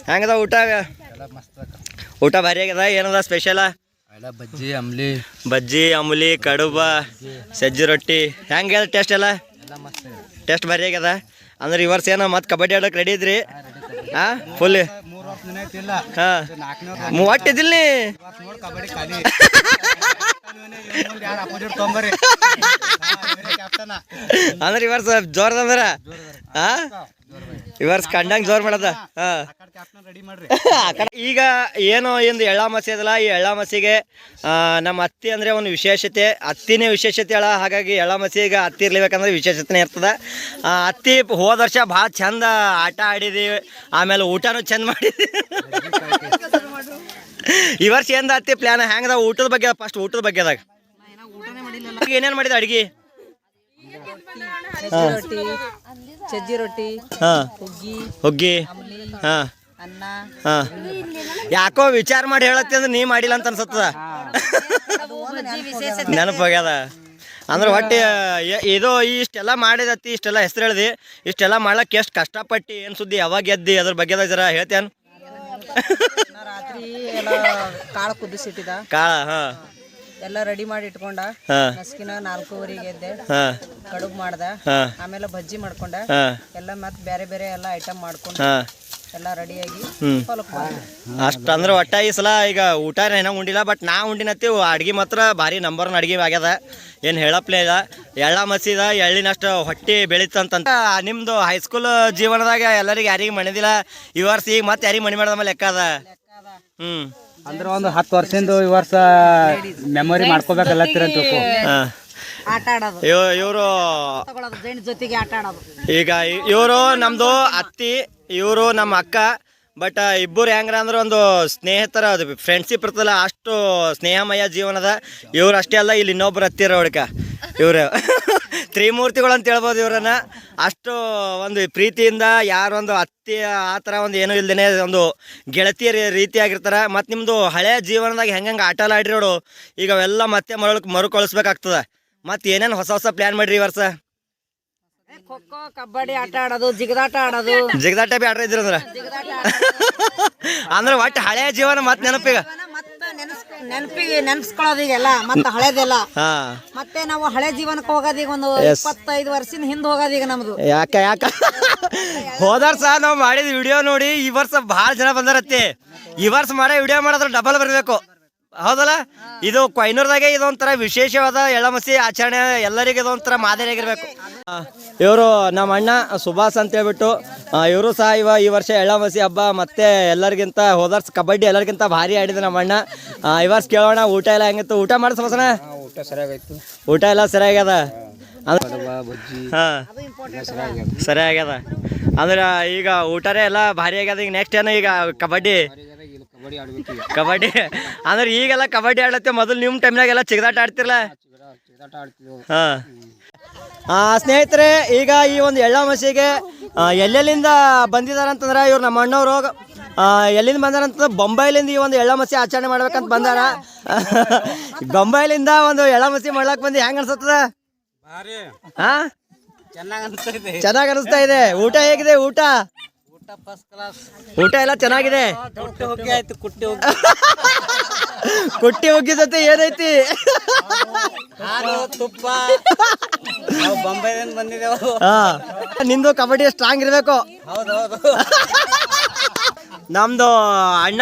ಹೆಂಗದ ಊಟ? ಊಟ ಭಾರಿ ಆಗ್ಯದ. ಏನದ ಸ್ಪೆಷಲ? ಬಜ್ಜಿ, ಅಂಬ್ಲಿ, ಕಡುಬ, ಸಜ್ಜಿ ರೊಟ್ಟಿ. ಹೆಂಗ್ಯದ ಟೇಸ್ಟ್ ಎಲ್ಲ? ಟೇಸ್ಟ್ ಭಾರಿ ಆಗ್ಯದ. ಅಂದ್ರೆ ಈ ವರ್ಷ ಏನೋ ಮತ್ತೆ ಕಬಡ್ಡಿ ಆಡೋಕೆ ರೆಡಿ ಇದ್ರಿ? ಫುಲ್ ಒಟ್ಟಿದ್ದಿಲ್ಲ ನೀ? ಅಂದ್ರೆ ಈ ವರ್ಷ ಜೋರ್ದಂದ್ರ ಈ ವರ್ಷ ಕಂಡಂಗ್ ಜೋರ್ ಮಾಡದ. ಈಗ ಏನು ಎಂದು ಎಳ್ಳಮಸಿ ಅದಲ್ಲ, ಈ ಎಳ್ಳಮಸಿಗೆ ನಮ್ಮ ಅತ್ತಿ ಅಂದರೆ ಒಂದು ವಿಶೇಷತೆ, ಅತ್ತಿನೇ ವಿಶೇಷತೆ ಹೇಳ. ಹಾಗಾಗಿ ಎಳ್ಳಮಸಿ ಈಗ ಅತ್ತಿ ಇರ್ಲೇಬೇಕಂದ್ರೆ ವಿಶೇಷತೆ ಇರ್ತದೆ. ಅತ್ತಿ ಹೋದ ವರ್ಷ ಭಾಳ ಚಂದ ಆಟ ಆಡಿದೀವಿ, ಆಮೇಲೆ ಊಟನೂ ಚಂದ ಮಾಡಿದ್ವಿ. ಈ ವರ್ಷ ಏನ್ ಅತ್ತಿ ಪ್ಲಾನ್ ಹೆಂಗದ? ಊಟದ ಬಗ್ಗೆ ಫಸ್ಟ್ ಊಟದ ಬಗ್ಗೆದಾಗ ಏನೇನು ಮಾಡಿದ ಅಡ್ಗಿ? ಸಜ್ಜಿ ರೊಟ್ಟಿ, ಹುಗ್ಗಿ, ಯಾಕೋ ವಿಚಾರ ಮಾಡಿ ಹೇಳತ್ತಿ ಅಂದ್ರೆ ನೀ ಮಾಡಿಲ್ಲ ಅಂತ ಅನ್ಸತ್ತದ. ನೆನಪಾಗ್ಯದ. ಅಂದ್ರೆ ಒಟ್ಟು ಇದು ಇಷ್ಟೆಲ್ಲ ಮಾಡಿದತ್ತಿ, ಇಷ್ಟೆಲ್ಲ ಹೆಸರು ಹೇಳ್ದಿ, ಇಷ್ಟೆಲ್ಲ ಮಾಡ್ಲಕ್ಕೆ ಎಷ್ಟು ಕಷ್ಟಪಟ್ಟು, ಏನು ಸುದ್ದಿ, ಯಾವಾಗ ಗೆದ್ದಿ, ಅದ್ರ ಬಗ್ಗೆ ಜರ ಹೇಳ್ತೇನು? ರಾತ್ರಿ ಎಲ್ಲ ಕಾಳು ಕುದಿಸಿಟ್ಟಿದ, ಕಾಳ ಎಲ್ಲ ರೆಡಿ ಮಾಡಿ ಇಟ್ಕೊಂಡ. ನಸ್ಕಿನ 4:15 ಎದ್ದೆ, ಕಡುಬು ಮಾಡ್ದ, ಆಮೇಲೆ ಬಜ್ಜಿ ಮಾಡ್ಕೊಂಡ, ಎಲ್ಲ ಮತ್ತೆ ಬೇರೆ ಬೇರೆ ಎಲ್ಲ ಐಟಮ್ ಮಾಡ್ಕೊಂಡ ಎಲ್ಲ ರೆಡಿಯಾಗಿ ಅಷ್ಟು ಅಂದ್ರೆ ಒಟ್ಟ ಈ ಸಲ ಈಗ ಊಟ ಏನೋ ಉಂಡಿಲ್ಲ, ಬಟ್ ನಾ ಉಂಡಿನತ್ತೀವಿ ಅಡ್ಗೆ ಮಾತ್ರ ಭಾರಿ ನಂಬರ್ನ ಅಡ್ಗೆ ಆಗ್ಯದ, ಏನು ಹೇಳಪ್ಲೇ ಇಲ್ಲ. ಎಳ್ಳ ಮಸೀದ ಎಳ್ಳಿನಷ್ಟು ಹೊಟ್ಟೆ ಬೆಳೀತಂತ. ನಿಮ್ಮದು ಹೈಸ್ಕೂಲ್ ಜೀವನದಾಗ ಎಲ್ಲರಿಗೆ ಯಾರಿಗೆ ಮಣಿದಿಲ್ಲ, ಈ ವರ್ಷ ಈಗ ಮತ್ತೆ ಯಾರಿಗೆ ಮಣಿ ಮಾಡೋದ ಲೆಕ್ಕ ಅದ. ಅಂದ್ರೆ ಒಂದು 10 ವರ್ಷದಿಂದ ಈ ವರ್ಷ ಮೆಮೊರಿ ಮಾಡ್ಕೋಬೇಕಲ್ಲತ್ತಿರ ಆಟ ಆಡೋದು, ಇವರು ತಗೊಳ್ಳೋದು, ಜೈನ್ ಜೊತೆಗೆ ಆಟ ಆಡೋದು. ಈಗ ಇವರು ನಮ್ಮದು ಅತ್ತಿ, ಇವರು ನಮ್ಮ ಅಕ್ಕ. ಬಟ್ ಇಬ್ಬರು ಹೆಂಗ್ರ ಅಂದ್ರೆ ಒಂದು ಸ್ನೇಹಿತರ ಫ್ರೆಂಡ್ಶಿಪ್ ಇರ್ತಲ್ಲ, ಅಷ್ಟು ಸ್ನೇಹಮಯ ಜೀವನದ. ಇವ್ರು ಅಷ್ಟೇ ಅಲ್ಲ, ಇಲ್ಲಿ ಇನ್ನೊಬ್ರು ಹತ್ತಿರ ಹುಡುಕ ಇವರು ತ್ರಿಮೂರ್ತಿಗಳು ಅಂತ ಹೇಳ್ಬೋದು ಇವ್ರನ್ನ. ಅಷ್ಟು ಒಂದು ಪ್ರೀತಿಯಿಂದ ಯಾರೊಂದು ಅತ್ತಿ ಆ ಥರ ಒಂದು ಏನೂ ಇಲ್ದೇ ಒಂದು ಗೆಳತಿಯ ರೀತಿಯಾಗಿರ್ತಾರೆ. ಮತ್ತು ನಿಮ್ಮದು ಹಳೆಯ ಜೀವನದಾಗ ಹೆಂಗೆ ಆಟ ಎಲ್ಲ ಆಡ್ರಿ ನೋಡು, ಈಗ ಅವೆಲ್ಲ ಮತ್ತೆ ಮರುಕಳಿಸ್ಬೇಕಾಗ್ತದೆ. ಮತ್ತು ಏನೇನು ಹೊಸ ಹೊಸ ಪ್ಲ್ಯಾನ್ ಮಾಡಿರಿ ಈ ವರ್ಷ? ಖೋ ಖೋ, ಕಬಡ್ಡಿ ಆಟ ಆಡೋದು, ಜಿಗದಾಟ ಆಡೋದು. ಜಿಗದಾಟ ಬಿ ಆಡ್ರ ಇದ್ರಿ ಅಂದ್ರೆ ಒಟ್ಟು ಹಳೆಯ ಜೀವನ ಮತ್ತೆ ನೆನಪಿಗ ನೆನಪಿಗೆ ನೆನ್ಸ್ಕೊಳ್ಳೋದು ಈಗೆಲ್ಲ ಮತ್ತೆ ಹಳೇದೆಲ್ಲ. ಮತ್ತೆ ನಾವು ಹಳೆ ಜೀವನಕ್ಕೆ ಹೋಗೋದು ಈಗ ಒಂದು 25 ವರ್ಷದಿಂದ ಹಿಂದೆ ಹೋಗೋದು ಈಗ ನಮ್ದು. ಯಾಕ ಹೋದ ವರ್ಷ ನಾವು ಮಾಡಿದ ವಿಡಿಯೋ ನೋಡಿ ಈ ವರ್ಷ ಭಾಳ ಜನ ಬಂದಾರತ್ತೆ. ಈ ವರ್ಷ ಮಾಡೋ ವಿಡಿಯೋ ಮಾಡಿದ್ರೆ ಡಬಲ್ ಬರಬೇಕು, ಹೌದಲ್ಲ? ಇದು ಕೊಯ್ನೂರ್ದಾಗೆ ಇದೊಂಥರ ವಿಶೇಷವಾದ ಎಳ್ಳಮಸಿ ಆಚರಣೆ, ಎಲ್ಲರಿಗೆ ಇದೊಂಥರ ಮಾದರಿಯಾಗಿರ್ಬೇಕು. ಇವರು ನಮ್ಮ ಅಣ್ಣ ಸುಭಾಷ್ ಅಂತ ಹೇಳ್ಬಿಟ್ಟು, ಇವರು ಸಹ ಈ ವರ್ಷ ಎಳ್ಳಮಸಿ ಹಬ್ಬ ಮತ್ತೆ ಎಲ್ಲರಿಗಿಂತ ಹೋದ ವರ್ಷ ಕಬಡ್ಡಿ ಎಲ್ಲರಿಗಿಂತ ಭಾರಿ ಆಡಿದ ನಮ್ಮ ಅಣ್ಣ. ಈ ವರ್ಷ ಕೇಳೋಣ ಊಟ ಎಲ್ಲ ಹೆಂಗಿತ್ತು? ಊಟ ಮಾಡಿ ಸಮಸನ? ಊಟ ಸರಿಯಾಗಿತ್ತು, ಊಟ ಎಲ್ಲ ಸರಿಯಾಗ್ಯದ. ಹಾಂ ಸರಿಯಾಗ್ಯದ ಅಂದ್ರೆ ಈಗ ಊಟರೇ ಎಲ್ಲ ಭಾರಿ ಆಗ್ಯದ. ಈಗ ನೆಕ್ಸ್ಟ್ ಏನೋ ಈಗ ಕಬಡ್ಡಿ ಅಂದ್ರೆ ಈಗೆಲ್ಲ ಕಬಡ್ಡಿ ಆಡ್ಲತ್ತೆ. ಮೊದಲು ನಿಮ್ಮ ಟೈಮ್ನಾಗೆಲ್ಲ ಚಿಗದಾಟ ಆಡ್ತಿರಲ್ಲ? ಸ್ನೇಹಿತರೆ, ಈಗ ಈ ಒಂದು ಎಳ್ಳಮಸಿಗೆ ಎಲ್ಲೆಲ್ಲಿಂದ ಬಂದಿದಾರಂತಂದ್ರೆ ಇವ್ರು ನಮ್ಮ ಅಣ್ಣವರು ಎಲ್ಲಿಂದ ಬಂದಾರಂತಂದ್ರೆ ಬೊಂಬೈಲಿಂದ ಈ ಒಂದು ಎಳ್ಳಮಸಿ ಆಚರಣೆ ಮಾಡ್ಬೇಕಂತ ಬಂದಾರ. ಬೊಂಬೈಲಿಂದ ಒಂದು ಎಳ್ಳಮಸಿ ಮಾಡ್ಲಾಕ್ ಬಂದು ಹೆಂಗ ಅನ್ಸತ್ತದ? ಚೆನ್ನಾಗಿ ಅನಿಸ್ತಾ ಇದೆ. ಊಟ ಹೇಗಿದೆ? ಊಟ ಎಲ್ಲ ಚೆನ್ನಾಗಿದೆ. ಕುಟ್ಟಿ ಹುಗ್ಗಿ ಜೊತೆ ಏನೈತಿ? ತುಪ್ಪ. ಬೊಂಬೈದಿಂದ ಬಂದಿದ್ದೇವೆ. ನಿಂದು ಕಬಡ್ಡಿ ಸ್ಟ್ರಾಂಗ್ ಇರ್ಬೇಕು. ನಮ್ದು ಅಣ್ಣ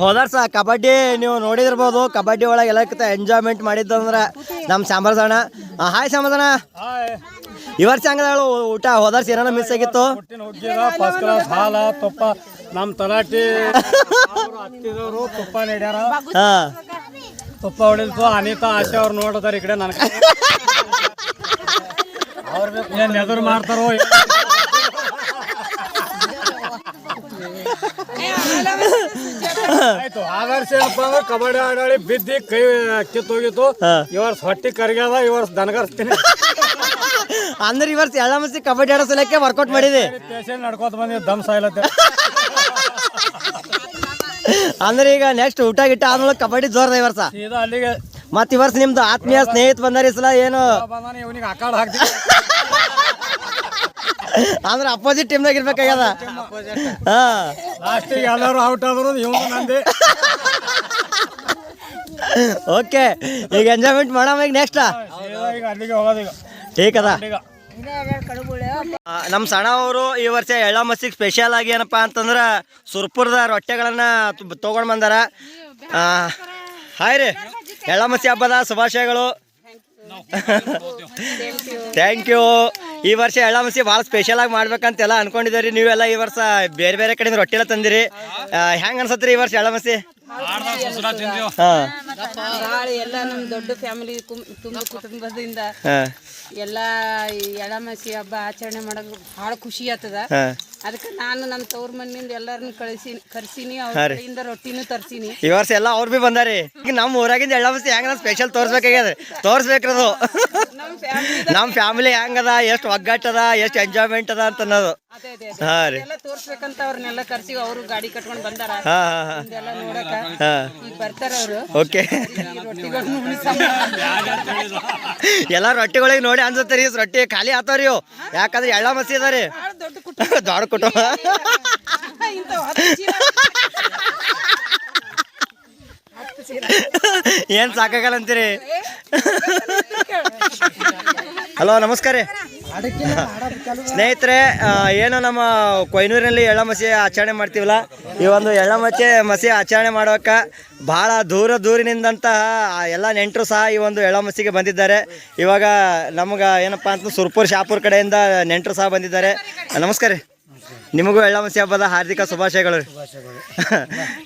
ಹೋದರ್ಸ ಕಬಡ್ಡಿ ನೀವು ನೋಡಿದಿರ್ಬೋದು. ಕಬಡ್ಡಿ ಒಳಗೆ ಎಲ್ಲಕ್ಕಿಂತ ಎಂಜಾಯ್ಮೆಂಟ್ ಮಾಡಿದ್ದು ಅಂದ್ರೆ ನಮ್ಮ ಸಾಂಬಾರ್ಸ್ ಅಣ್ಣ. ಹಾಯ್ ಸಾಂಬಾರ್ಸ್ ಅಣ್ಣ, ಈ ವರ್ಷ ಹಂಗದಳು ಊಟ? ಹೋದರ್ಸ ಏನಾರ ಮಿಸ್ ಆಗಿತ್ತು? ಹಾಲ ತುಪ್ಪ ನಮ್ಮ ತಲಾಟಿ ಹತ್ತಿದವರು ತುಪ್ಪ ನೀಡ್ಯಾರ. ತುಪ್ಪ ಹೊಡಿಲ್ತು. ಅನಿತಾ ಆಶೆ ಅವ್ರು ನೋಡಿದಾರೆ ಈ ಕಡೆ ನನ್ನ ಏನ್ ಎದುರು ಮಾಡ್ತಾರೋ. ಆಯ್ತು, ಆ ವರ್ಷ ಏನಪ್ಪಾ ಅಂದ್ರೆ ಕಬಡ್ಡಿ ಆಡಾಡಿ ಬಿದ್ದಿ ಕೈ ಕಿತ್ತೋಗಿತ್ತು. ಈ ವರ್ಷ ಹೊಟ್ಟಿ ಕರಿಗ್ಯದ, ಈ ವರ್ಷ ದನಗರ್ಸ್ತೀನಿ. ಅಂದ್ರೆ ಈ ವರ್ಷ ಎಳ್ಳಮಸಿ ಕಬಡ್ಡಿ ಆಡೋ ಸಲಕ್ಕೆ ವರ್ಕೌಟ್ ಮಾಡಿದೆ. ಪೇಷಂಟ್ ನಡ್ಕೋತ ಬಂದಿದ್ದು ದಮ್ ಸಾಯ್ಲತ್ತೆ. ಅಂದ್ರೆ ಈಗ ನೆಕ್ಸ್ಟ್ ಊಟ ಗಿಟ್ಟ ಆದ್ಮೇಲೆ ಕಬಡ್ಡಿ ಜೋರ್ದ ಈ ವರ್ಷ. ಅಲ್ಲಿಗೆ ಮತ್ತೆ ಈ ವರ್ಷ ನಿಮ್ದು ಆತ್ಮೀಯ ಸ್ನೇಹಿತ ಬಂದಾರ ಈ ಸಲ ಏನು? ಇವನಿಗೆ ಆಕಾಡ್ ಹಾಕ್ತೀನಿ. ಅಂದ್ರೆ ಅಪೋಸಿಟ್ ಟೀಮ್ನಾಗ ಇರ್ಬೇಕಾಗ್ಯದ. ಲಾಸ್ಟಿಗೆ ಎಲ್ಲರೂ ಔಟ್ ಆದ್ರು ಇವನು ನಂದೆ. ಓಕೆ, ಈಗ ಎಂಜಾಯ್ಮೆಂಟ್ ಮಾಡಮ್ಮ. ಈಗ ನೆಕ್ಸ್ಟ್ ಈಗ ಅಲ್ಲಿಗೆ ಹೋಗೋದು. ಈಗ ಠೀಕ್ ಅದ. ನಮ್ಮ ಸಣ್ಣ ಅವರು ಈ ವರ್ಷ ಎಳ್ಳಮಸಿಗೆ ಸ್ಪೆಷಲ್ ಆಗಿ ಏನಪ್ಪ ಅಂತಂದ್ರೆ ಸುರ್ಪುರದ ರೊಟ್ಟೆಗಳನ್ನ ತೊಗೊಂಡು ಬಂದಾರ. ಹಾಯ್ ರೀ, ಎಳ್ಳಮಸಿ ಹಬ್ಬದ ಶುಭಾಶಯಗಳು. Thank you. ಈ ವರ್ಷ ಎಳ್ಳಮಸಿ ಭಾಳ ಸ್ಪೆಷಲ್ ಆಗಿ ಮಾಡ್ಬೇಕಂತೆಲ್ಲ ಅನ್ಕೊಂಡಿದ್ದೀರಿ ನೀವೆಲ್ಲ. ಈ ವರ್ಷ ಬೇರೆ ಬೇರೆ ಕಡೆಯಿಂದ ರೊಟ್ಟಿ ಎಲ್ಲ ತಂದಿರಿ. ಹೆಂಗೆ ಅನ್ಸತ್ರಿ ಈ ವರ್ಷ ಎಳ್ಳಮಸಿ? ಎಲ್ಲ ನಮ್ಮ ದೊಡ್ಡ ಫ್ಯಾಮಿಲಿ ತುಂಬ ಕುಟುಂಬದಿಂದ ಎಲ್ಲ ಎಳ್ಳಮಸಿ ಹಬ್ಬ ಆಚರಣೆ ಮಾಡಕ್ ಭಾಳ ಖುಷಿ ಆಗ್ತದ. ಅದಕ್ಕೆ ನಾನು ನಮ್ಮ ತವ್ರ ಮನೆಯಿಂದ ಎಲ್ಲರನ್ನ ಕರ್ಸೀನಿ, ಅವ್ರ ಕಡೆಯಿಂದ ರೊಟ್ಟಿನೂ ತರ್ಸೀನಿ. ಈ ವರ್ಷ ಎಲ್ಲ ಅವ್ರು ಬಿ ಬಂದಾರಿ. ಈಗ ನಮ್ಮ ಊರಾಗಿಂದ ಎಳ್ಳಮಸಿ ಹೆಂಗ ಸ್ಪೆಷಲ್ ತೋರ್ಸ್ಬೇಕಾಗ್ಯದ, ತೋರ್ಸ್ಬೇಕ್ರದು. ನಮ್ಮ ಫ್ಯಾಮಿಲಿ ಹೆಂಗದ, ಎಷ್ಟು ಒಗ್ಗಟ್ಟದ, ಎಷ್ಟು ಎಂಜಾಯ್ಮೆಂಟ್ ಅದ ಅಂತ ಅನ್ನೋದು. ಹಾ ರೀ, ತೋರ್ಸ್ಬೇಕಂತ ಅವ್ರನ್ನೆಲ್ಲ ಕರ್ಸಿ ಅವರು ಗಾಡಿ ಕಟ್ಕೊಂಡ್ ಬಂದಾರ. ಇದೆಲ್ಲ ನೋಡಕ ಈಗ ಬರ್ತಾರ ಅವರು. ಓಕೆ, ಎಲ್ಲ ರೊಟ್ಟಿಗಳಿಗೆ ನೋಡಿ ಅನ್ಸತ್ತರಿ ರೊಟ್ಟಿ ಖಾಲಿ ಆತವ್ರಿ ಇವು. ಯಾಕಂದ್ರೆ ಎಳ್ಳಮಸಿ ಅದಾರಿ, ದೊಡ್ಡ ಕುಟುಂಬ. ಏನ್ ಸಾಕಾಗಲ್ಲ ಅಂತೀರಿ? ಹಲೋ, ನಮಸ್ಕಾರ ರೀ. ಸ್ನೇಹಿತರೆ, ಏನು ನಮ್ಮ ಕೊಯ್ನೂರಿನಲ್ಲಿ ಎಳ್ಳಮಸಿ ಆಚರಣೆ ಮಾಡ್ತೀವಲ್ಲ, ಈ ಒಂದು ಎಳ್ಳಮಸಿ ಮಸಿ ಆಚರಣೆ ಮಾಡೋಕೆ ಭಾಳ ದೂರಿನಿಂದಂತಹ ಎಲ್ಲ ನೆಂಟರು ಸಹ ಈ ಒಂದು ಎಳ್ಳಮಸಿಗೆ ಬಂದಿದ್ದಾರೆ. ಇವಾಗ ನಮ್ಗೆ ಏನಪ್ಪ ಅಂತ ಸುರ್ಪುರ್ ಶಾಪುರ್ ಕಡೆಯಿಂದ ನೆಂಟರು ಸಹ ಬಂದಿದ್ದಾರೆ. ನಮಸ್ಕಾರ ರೀ, ನಿಮಗೂ ಎಳ್ಳಮಸಿ ಹಬ್ಬದ ಹಾರ್ದಿಕ ಶುಭಾಶಯಗಳು.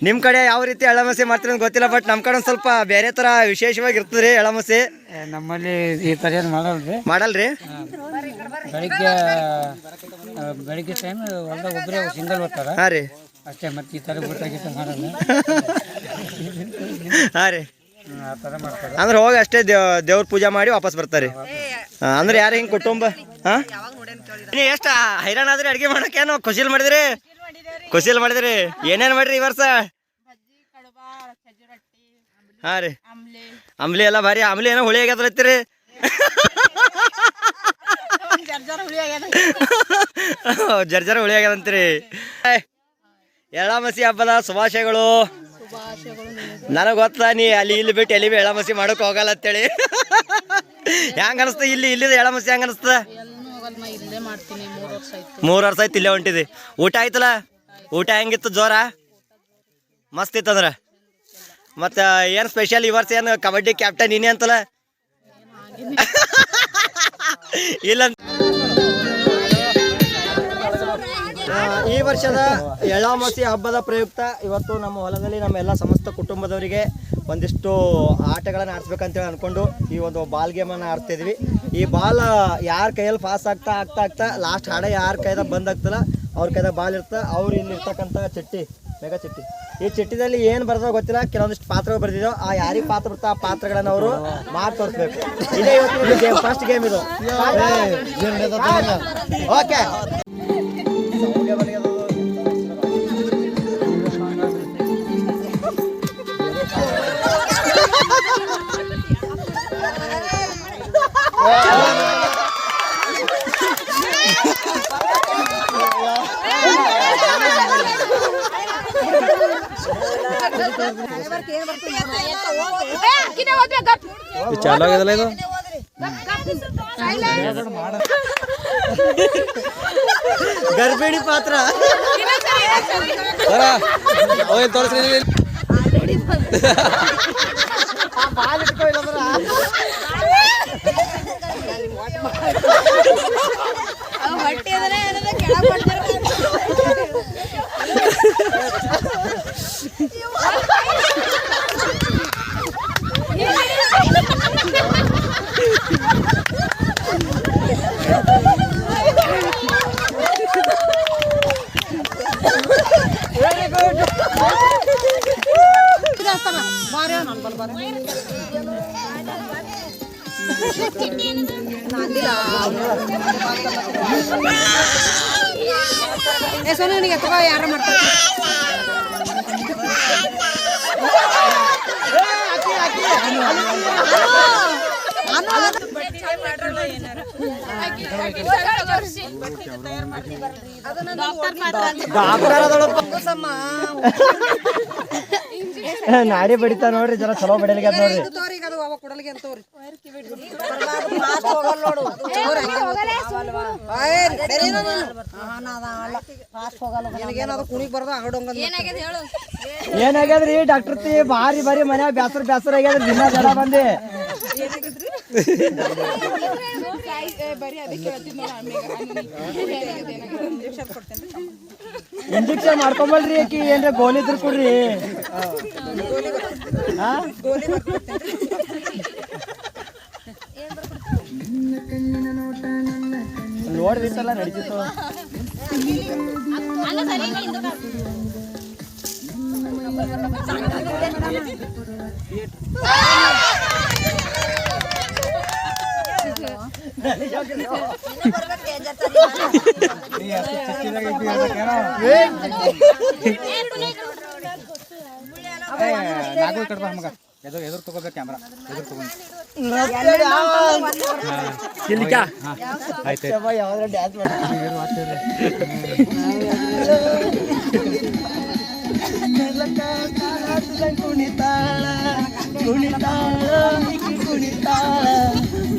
ನಿಮ್ಮ ಕಡೆ ಯಾವ ರೀತಿ ಎಳ್ಳಮಸಿ ಮಾಡ್ತೀರಿ ಅಂತ ಗೊತ್ತಿಲ್ಲ, ಬಟ್ ನಮ್ಮ ಕಡೆ ಒಂದು ಸ್ವಲ್ಪ ಬೇರೆ ಥರ ವಿಶೇಷವಾಗಿ ಇರ್ತದೆ ರೀ ಎಳ್ಳಮಸಿ. ನಮ್ಮಲ್ಲಿ ಈ ಥರ ಏನು ಮಾಡಲ್ರಿ. ಬೆಳಿಗ್ಗೆ ಟೈಮ್ ಹೊಲ್ದಾಗ ಒಬ್ಬರೇ ಸಿಂಗಲ್ ಬರ್ತಾರ. ಹಾಂ ರೀ, ಅಷ್ಟೇ. ಮತ್ತೆ ಈ ಥರ ಗೊತ್ತಾಗಿತ್ತು ಮಾಡಲ್ಲ. ಹಾಂ ರೀ, ಆ ಥರ ಮಾಡ್ತಾರೆ. ಅಂದ್ರೆ ಹೋಗಿ ಅಷ್ಟೇ ದೇವ್ರ ಪೂಜೆ ಮಾಡಿ ವಾಪಸ್ ಬರ್ತಾರೆ. ಅಂದ್ರೆ ಯಾರು ಹಿಂಗೆ ಕುಟುಂಬ? ಹಾಂ, ನೀವು ಎಷ್ಟು ಹೈರಾಣ ಆದ್ರಿ ಅಡುಗೆ ಮಾಡೋಕ್ಕೇನು? ಖುಷಿಲ್ ಮಾಡಿದ್ರಿ. ಏನೇನು ಮಾಡಿರಿ ಈ ವರ್ಷ? ಹಾಂ ರೀ, ಅಂಬ್ಲಿ ಎಲ್ಲ ಭಾರಿ. ಅಂಬ್ಲಿ ಏನೋ ಹುಳಿ ಆಗ್ಯದ್ರತ್ತೀರಿ. ಜರ್ಜರ ಹುಳಿ ಆಗ್ಯದಂತೀರಿ. ಎಳ್ಳಮಸಿ ಹಬ್ಬದ ಶುಭಾಶಯಗಳು. ನನಗೆ ಗೊತ್ತಾ ನೀ ಅಲ್ಲಿ ಇಲ್ಲಿ ಬಿಟ್ಟು ಎಲ್ಲಿ ಎಳ್ಳಮಸಿ ಮಾಡೋಕೆ ಹೋಗಲ್ಲ ಅಂತೇಳಿ. ಹೆಂಗ ಅನಿಸ್ತ ಇಲ್ಲಿದ ಎಳ್ಳಮಸಿ ಹೆಂಗ ಅನಿಸ್ತ? 3 ವರ್ಷ ಆಯ್ತು ಇಲ್ಲೇ ಹೊಂಟಿದಿ. ಊಟ ಆಯ್ತಲ್ಲ? ಊಟ ಹೆಂಗಿತ್ತು? ಜೋರ ಮಸ್ತ್ ಇತ್ತಂದ್ರ. ಮತ್ತು ಏನು ಸ್ಪೆಷಲ್ ಈ ವರ್ಷ? ಏನು ಕಬಡ್ಡಿ ಕ್ಯಾಪ್ಟನ್ ನೀನೇ ಅಂತಲ್ಲ? ಇಲ್ಲ, ಈ ವರ್ಷದ ಎಳ್ಳಮಸಿ ಹಬ್ಬದ ಪ್ರಯುಕ್ತ ಇವತ್ತು ನಮ್ಮ ಹೊಲದಲ್ಲಿ ನಮ್ಮ ಎಲ್ಲ ಸಮಸ್ತ ಕುಟುಂಬದವರಿಗೆ ಒಂದಿಷ್ಟು ಆಟಗಳನ್ನು ಆಡಿಸ್ಬೇಕಂತೇಳಿ ಅಂದ್ಕೊಂಡು ಈ ಒಂದು ಬಾಲ್ ಗೇಮನ್ನು ಆಡ್ತಿದ್ವಿ. ಈ ಬಾಲ್ ಯಾರ ಕೈಯಲ್ಲಿ ಪಾಸ್ ಆಗ್ತಾ ಲಾಸ್ಟ್ ಹಾಡ ಯಾರ ಕೈದಾಗ ಬಂದಾಗ್ತಲ್ಲ ಅವ್ರ ಕೈದಾಗ ಬಾಲ್ ಇರ್ತಾ ಅವ್ರು ಇಲ್ಲಿ ಇರ್ತಕ್ಕಂಥ ಚಟ್ಟಿ, ಮೆಗಾ ಚಟ್ಟಿ. ಈ ಚಟ್ಟಿದಲ್ಲಿ ಏನು ಬರ್ತದೋ ಗೊತ್ತಿಲ್ಲ, ಕೆಲವೊಂದಿಷ್ಟು ಪಾತ್ರಗಳು ಬರ್ತಿದ್ದೋ. ಆ ಯಾರಿಗೆ ಪಾತ್ರ ಬರ್ತಾ ಆ ಪಾತ್ರಗಳನ್ನು ಅವರು ಮಾಡಿ ತೋರಿಸ್ಬೇಕು. ಇದೇ ಇವತ್ತಿನ ಗೇಮ್, ಫಸ್ಟ್ ಗೇಮ್ ಇದು. ಓಕೆ, ಚಾಲು ಆಗ್ಯದಲ್ಲ ಇದು. ಗರ್ಭಿಣಿ ಪಾತ್ರ ತೋರಿಸ್ರಿ. ಯಾರು ಮಾಡ್ತಾರೆ? ನಾಡಿ ಬಡಿತಾ ನೋಡ್ರಿ, ಜರ ಚಲೋ ಬಡಿಯಲಿಗೆ ನೋಡ್ರಿ. ಏನಾಗ್ಯದ್ರಿ ಡಾಕ್ಟರ್ ತಿ? ಭಾರಿ ಮನ್ಯಾಗ ಬ್ಯಾಸರ ಆಗ್ಯದ್ರಿ. ದಿನ ಜಡ ಬಂದಿ ಇಂಜೆಕ್ಷನ್ ಮಾಡ್ಕೊಂಬಲ್ರಿ. ಆಕಿ ಏನ್ರ ಗೋಲಿ ಇದ್ರ ಕೊಡ್ರಿ. ನೋಡ್ಬಿಟ್ಟಲ್ಲ ನಡೀತಿತ್ತು. ಎದುರು ತಗೋಬೇಕು ಕ್ಯಾಮ್ರಾ, ಎದುರು ತಗೊಂಡು ಡ್ಯಾನ್ಸ್ ಕುಣಿತಾಳ ಈಕಿ ಕುಣಿತಾಳ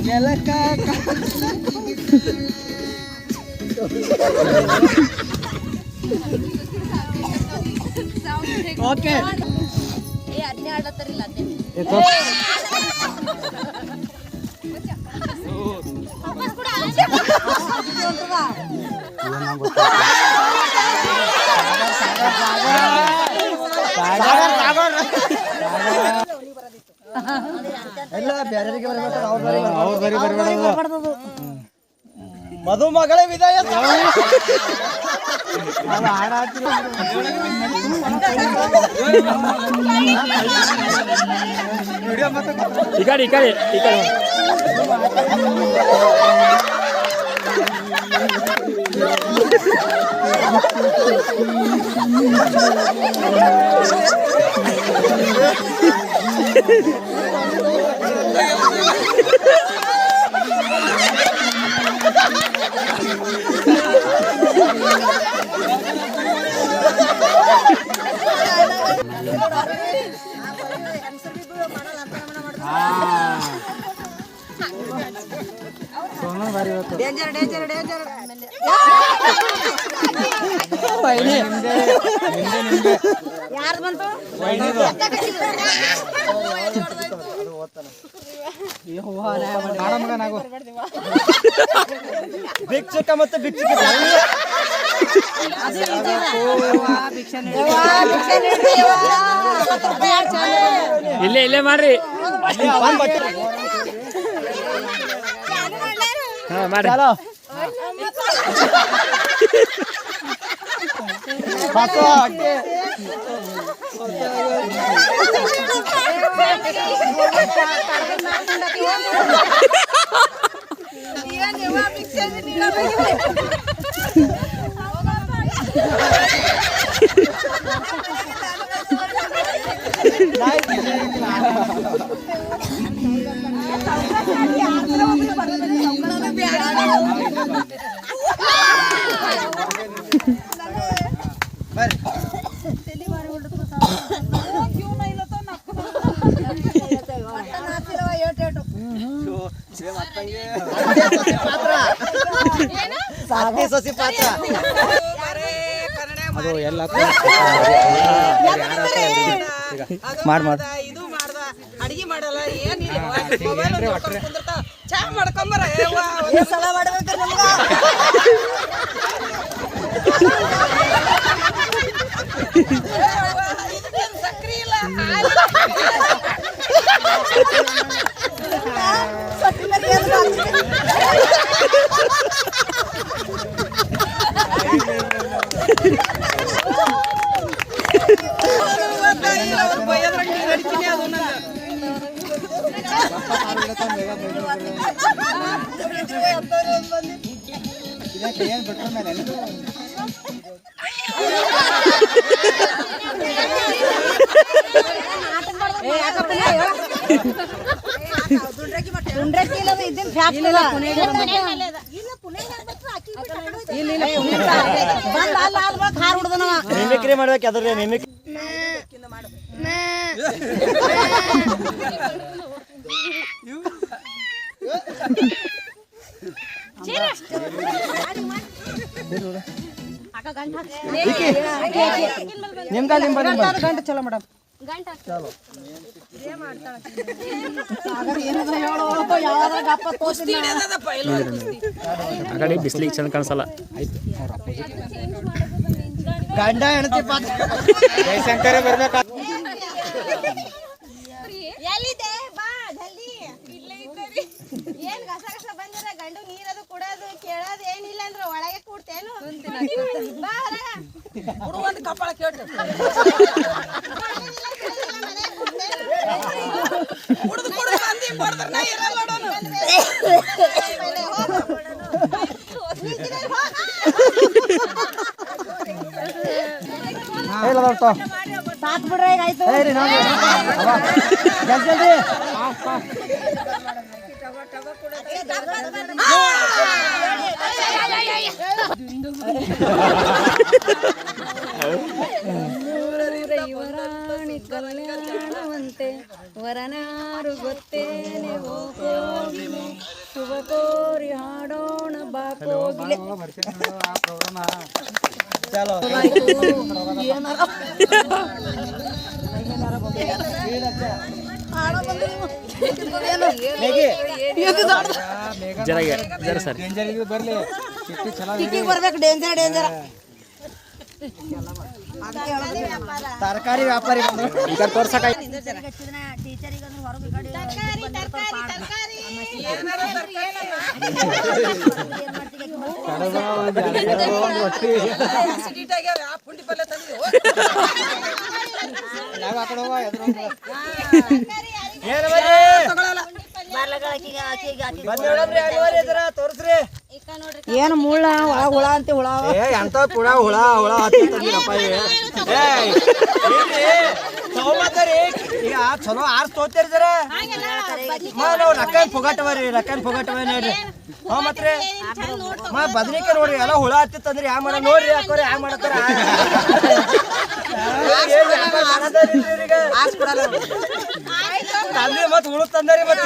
ನೆಲಕ ಓಕೆ ಎಲ್ಲ ಬೇರೆಯವರಿಗೆ ಬರ್ಬೇಕು ಅವ್ರು ಬರಿ ಬರಬೇಡ ಮಧುಮಗಳೇ ವಿದಾಯ ಈ ಕಡೆ ಡೇಂಜರ್ ಡೇಂಜರ್ ಡೇಂಜರ್ ಯಾರ್ದು ಬಂತು ಭಿಕ್ಷುಕ ಮತ್ತು ಭಿಕ್ಷುಕ ಇಲ್ಲೇ ಮಾಡ್ರಿ ಮಾಡಿ ಸಸಿ ಪಾತ್ರ ಅದು ಎಲ್ಲ ಮಾಡಿ ಇದು ಮಾಡ್ದ ಅಡಿಗೆ ಮಾಡಲ್ಲ ಏನಿಲ್ಲ ಚಾ ಮಾಡ್ಕೊಂಬರ ಸಲ ಮಾಡ್ಬೇಕು ನಮ್ಗ ಸಕ್ರಿ ಇಲ್ಲ ಏನ್ ಬಿಟ್ರ ಮೇಲೆ ಮಿಮಿಕ್ರಿ ಮಾಡ್ಬೇಕು ಅದ್ರ ಮಿಮಿಕ್ರಿ ಗಂಟು ಚಲೋ ಮೇಡಮ್ ಆ ಕಡೆ ಬಿಸ್ಲಿಗೆ ಚಂದ ಕಾಣಿಸಲ್ಲ. ಗಂಡ ಹೆಂಡತಿ ಪಾತ್ರ ಜಯಶಂಕರೇ ಬರ್ಬೇಕು. ಎಲ್ಲಿದೆ ಬಾ ಜಲ್ದಿ ಇಲ್ಲೇ ಇದ್ದೀರಿ ಏನ್ ಗಸ ಗಸ ಬಂದಿರ ಗಂಡು ನೀರದು ಕುಡೋದು ಕೇಳೋದು ಏನಿಲ್ಲ ಅಂದ್ರೆ ಒಳಗೆ ಕೂಡ್ತೇನು ಬಾ ಹೊರಗ ಒಂದು ಕಪಾಳ ಕೇಳ್ತು ಕುಡ್ದು ಕುಡ್ದು ಮಂದಿ ಕೊಡ್ತಾರ ನಾ ಇರಲ್ಲ ನೋಡೋನು ಸಾಕ್ ಬಿಡ್ರಿ ಈಗ ಆಯ್ತು ಜಲ್ದಿ ಇವರಾಣಿ ಕಲ್ಯಾಣವಂತೆ ವರನ ಬಾಕೋರಿ ಹಾಡೋಣ ಬಾಕೋಗಿಲೆ ಚಲೋ ಬರ್ಬೇಕು ಡೇಂಜರ್ ಡೇಂಜರ್ ತರಕಾರಿ ವ್ಯಾಪಾರಿ ಈಗ ತೋರ್ಸಕ ತೋರ್ಸ್ರಿ ಏನು ಮುಳ್ಳ ಒಳ ಹುಳ ಅಂತ ಹುಳ ಎಂತ ಪುಡ ಹುಳ ಹುಳ ಹತ್ತಿರಪ್ಪ ಈಗ ಚಲೋ ಆರ್ಸ್ ತೋತೀರಿ ಜರ ನಾವು ರೊಕ್ಕ ಪುಗಾಟವರಿ ರೊಕ್ಕ ಪುಗಾಟವ ನೋಡ್ರಿ ಹಾ ಮತ್ರಿ ಬದ್ನಿಕಾಯಿ ನೋಡ್ರಿ ಎಲ್ಲ ಹುಳ ಹತ್ತಿತ್ತಂದ್ರಿ ಯಾ ಮಾಡ ನೋಡ್ರಿ ಹಾಕೋರಿ ಯಾ ಮಾಡತ್ತಾರ ತಂದ್ರಿ ಮತ್ ಹುಳು ತಂದ್ರಿ ಮತ್ತೆ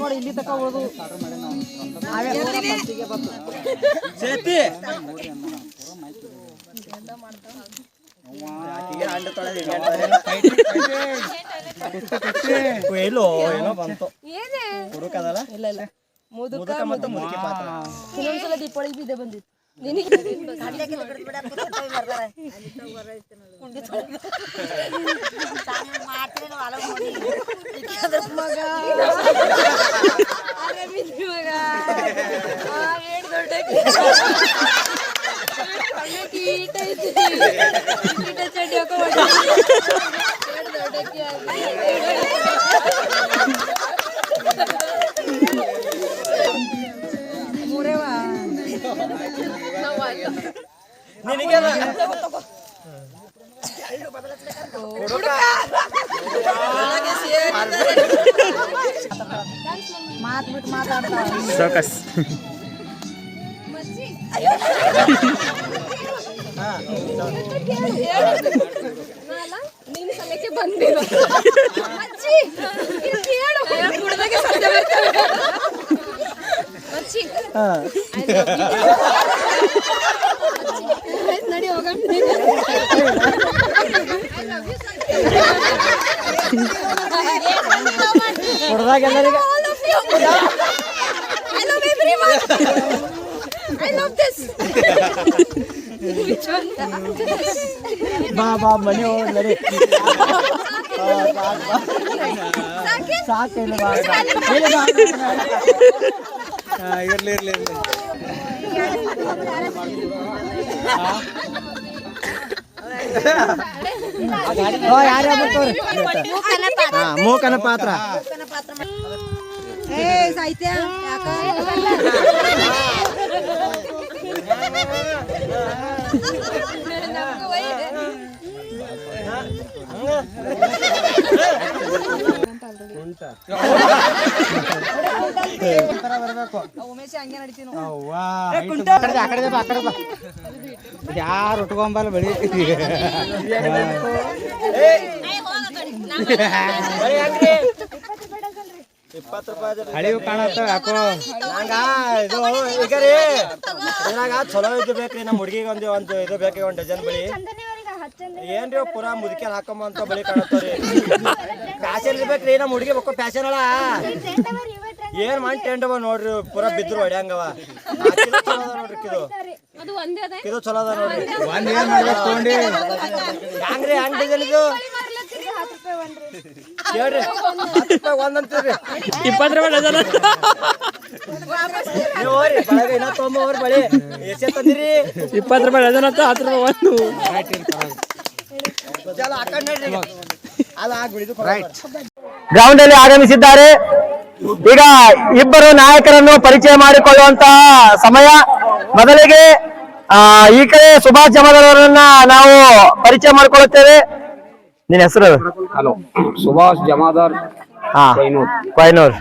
ನೋಡಿ ಇಲ್ಲಿ ತಕ ಉಳಿದು ಸೇತಿ ಏನೋ ಬಂತು ಹುಡುಕದಲ್ಲ ಇಲ್ಲ ಇಲ್ಲ ಮುದುಕ ಮತ್ತು ಮುದುಕಿ ಪಾತ್ರ ಇನ್ನೊಂದ್ಸಲ ದೀಪಾವಳಿ ಬಿದ್ದೆ ಬಂದಿತ್ತು ನಿನಗೆ ಮಾತು ಬಿಟ್ಟು ಮಾತಾಡ್ತಾ ಸೋಕಸ್ ನೀನು ಸಮಯಕ್ಕೆ ಬಂದಿಲ್ಲ ಅಜ್ಜಿ ಇದು ಕೇಳು ಕುಡ್ದಾಗೆ ಸತ್ಯ ಬರ್ತವೆ ಅಜ್ಜಿ ನಡಿ ಹೋಗೋಣ ಹುಡ್ದಾಗ ಎಲ್ಲರಿಗೆ I love everyone. I love this. Which one? ಬಾ ಬಾ ಮನೆ ಹೋಗ್ಲರಿ ಸಾಕಿಲ್ಲ ಬಾ ಇರ್ಲಿ ಇರ್ಲಿ ಇರ್ಲಿ ಯಾರ್ಯಾರು ಬರ್ತಾವ್ರಿ ಮೂಕನ ಪಾತ್ರ ಸಾಹಿತ್ಯ ಉಮೇಶ್ ಹಂಗೆ ನಡೀತೀವಿ ಯಾರು ಉಟ್ಕೊಂಬಲ್ಲ ಬಳಿ ಹಳಿವು ಕಾಣತ್ತ ಯಾಕೋ ನಂಗ ಇದು ಈಗ ರೀ ಇದ್ರಾಗ ಚಲೋ ಇದು ಬೇಕ್ರಿ ನಮ್ಮ ಹುಡುಗಿಗೆ ಒಂದು ಇದು ಬೇಕ್ರಿ ಒಂದು ಡಜನ್ ಬಳಿ ಏನ್ರಿ ಪೂರಾ ಮುದುಕಿಯರ್ ಹಾಕೊಂಬ ಅಂತ ಬಳಿ ಕಾಣತ್ತವ್ರಿ ಫ್ಯಾಷನ್ ಇರ್ಬೇಕ್ರಿ ನಮ್ಮ ಹುಡುಗಿ ಬಕ್ಕ ಫ್ಯಾಷನ್ ಅಲ್ಲ ಏನ್ ಮಾಡಿ ಟೆಂಟ್ ಅವ ನೋಡ್ರಿ ಪೂರಾ ಬಿದ್ರು ಹೊಡ್ಯಾಂಗವ ನೋಡ್ರಿ ಅದು ಒಂದೇ ಅದ ಇದು ಚಲೋ ಅದ ನೋಡ್ರಿ ಒಂದ್ ಏನ್ ಮಾಡ್ಬೇಕು ತಗೊಂಡಿ ಹ್ಯಾಂಗ್ರಿ ಹ್ಯಾಂಗ್ ಡಜನ್ ಇದು ಹೇಳ್ರಿ 10 ರೂಪಾಯಿ ಒಂದ್ ಅಂತೀರಿ 20 ರೂಪಾಯಿ ಡಜನ್ ನೀವು ಹೋರಿ ಬೆಳಗ್ಗೆ ಇನ್ನ ತೊಂಬವ್ರಿ ಬಳಿ ಎಷ್ಟೇ ತಂದಿರಿ 20 ರೂಪಾಯಿ ಡಜನ್ ಅಂತ 10 ರೂಪಾಯಿ ಒಂದು ಚಲೋ ಹಾಕೊಂಡ್ ನೋಡ್ರಿ ಅಲ್ಲ ಆಗ್ಬಿಡಿದು ಗ್ರೌಂಡ್ ಅಲ್ಲಿ ಆಗಮಿಸಿದ್ದಾರೆ ಈಗ ಇಬ್ಬರು ನಾಯಕರನ್ನು ಪರಿಚಯ ಮಾಡಿಕೊಳ್ಳುವಂತಹ ಸಮಯ ಮೊದಲಿಗೆ ಈ ಕಡೆ ಸುಭಾಷ್ ಜಮಾದಾರ್ ಅವರನ್ನ ನಾವು ಪರಿಚಯ ಮಾಡಿಕೊಳ್ಳುತ್ತೇವೆ ನಿನ್ನ ಹೆಸರು ಹಲೋ ಸುಭಾಷ್ ಜಮಾದಾರ್ ಹಾ ಕೊಯ್ನೂರ್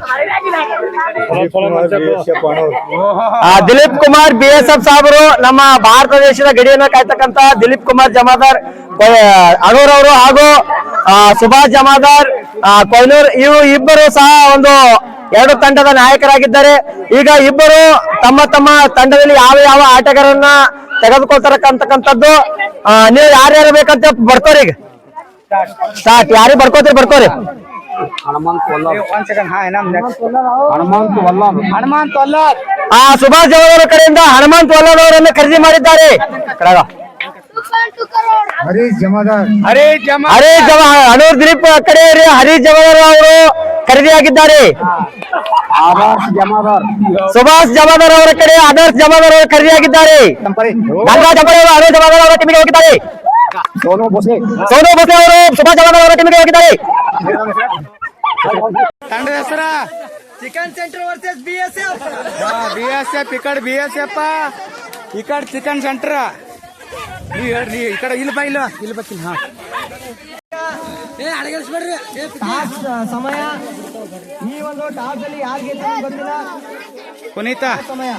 ದಿಲೀಪ್ ಕುಮಾರ್ BSF ಸಾಹೇಬರು ನಮ್ಮ ಭಾರತ ದೇಶದ ಗಡಿಯನ್ನ ಕಾಯ್ತಕ್ಕಂತ ದಿಲೀಪ್ ಕುಮಾರ್ ಜಮಾದಾರ್ ಅಣೂರ್ ಅವರು ಹಾಗೂ ಸುಭಾಷ್ ಜಮಾದಾರ್ ಕೊಯ್ನೂರ್ ಇವು ಇಬ್ಬರು ಸಹ ಒಂದು ಎರಡು ತಂಡದ ನಾಯಕರಾಗಿದ್ದಾರೆ. ಈಗ ಇಬ್ಬರು ತಮ್ಮ ತಮ್ಮ ತಂಡದಲ್ಲಿ ಯಾವ ಯಾವ ಆಟಗಾರರನ್ನ ತೆಗೆದುಕೊಳ್ತಾರಕ್ಕಂತಕ್ಕಂಥದ್ದು ನೀವು ಯಾರ್ಯಾರು ಬೇಕಂತ ಬರ್ಕೋರಿ. ಈಗ ಸ್ಟಾರ್ಟ್ ಯಾರಿಗೆ ಬರ್ಕೋರಿ. ಸುಭಾಷ್ ಜವಾದವರ ಕಡೆಯಿಂದ ಹನುಮಂತ್ ವಲ್ಲಭ್ ಅವರನ್ನು ಖರೀದಿ ಮಾಡಿದ್ದಾರೆ. ಅಣೂರ್ ದಿಲೀಪ್ ಕಡೆ ಹರೀಶ್ ಜಮಾದಾರ್ ಅವರು ಖರೀದಿಯಾಗಿದ್ದಾರೆ. ಸುಭಾಷ್ ಜಮಾದಾರ್ ಅವರ ಕಡೆ ಆದರ್ಶ್ ಜಮಾದಾರ್ ಅವರು ಖರೀದಿಯಾಗಿದ್ದಾರೆ. ಗಂಗಾ ಜಮಾದಾರ್ ಅವರು ಅನೂರ್ ಜಮಾದಾರ್ ಅವರ ಟೀಮಿಗೆ ಹೋಗಿದ್ದಾರೆ. ಸೋನು ಭೋಸ್ಲೆ ಅವರು ಸುಭಾಷ್ ಜಮಾದಾರ್ ಅವರ ಟೀಮಿಗೆ ಹೋಗಿದ್ದಾರೆ. ತಂಡದ ಹೆಸರ ಚಿಕನ್ ಸೆಂಟರ್ ವರ್ಸಸ್ BSF ಈ ಕಡೆ BSF ಈ ಕಡೆ ಚಿಕನ್ ಸೆಂಟರ್. ನೀವ್ ಹೇಳ್ರಿ ಈ ಕಡೆ ಇಲ್ಲ ಬೇಕಿಲ್ಲ. ಹಾ ಸಮಯ ಈ ಒಂದು ಟಾಸ್ ಅಲ್ಲಿ ಯಾರಿಗೆ ಗೊತ್ತಿಲ್ಲ. ಪುನೀತ ಸಮಯ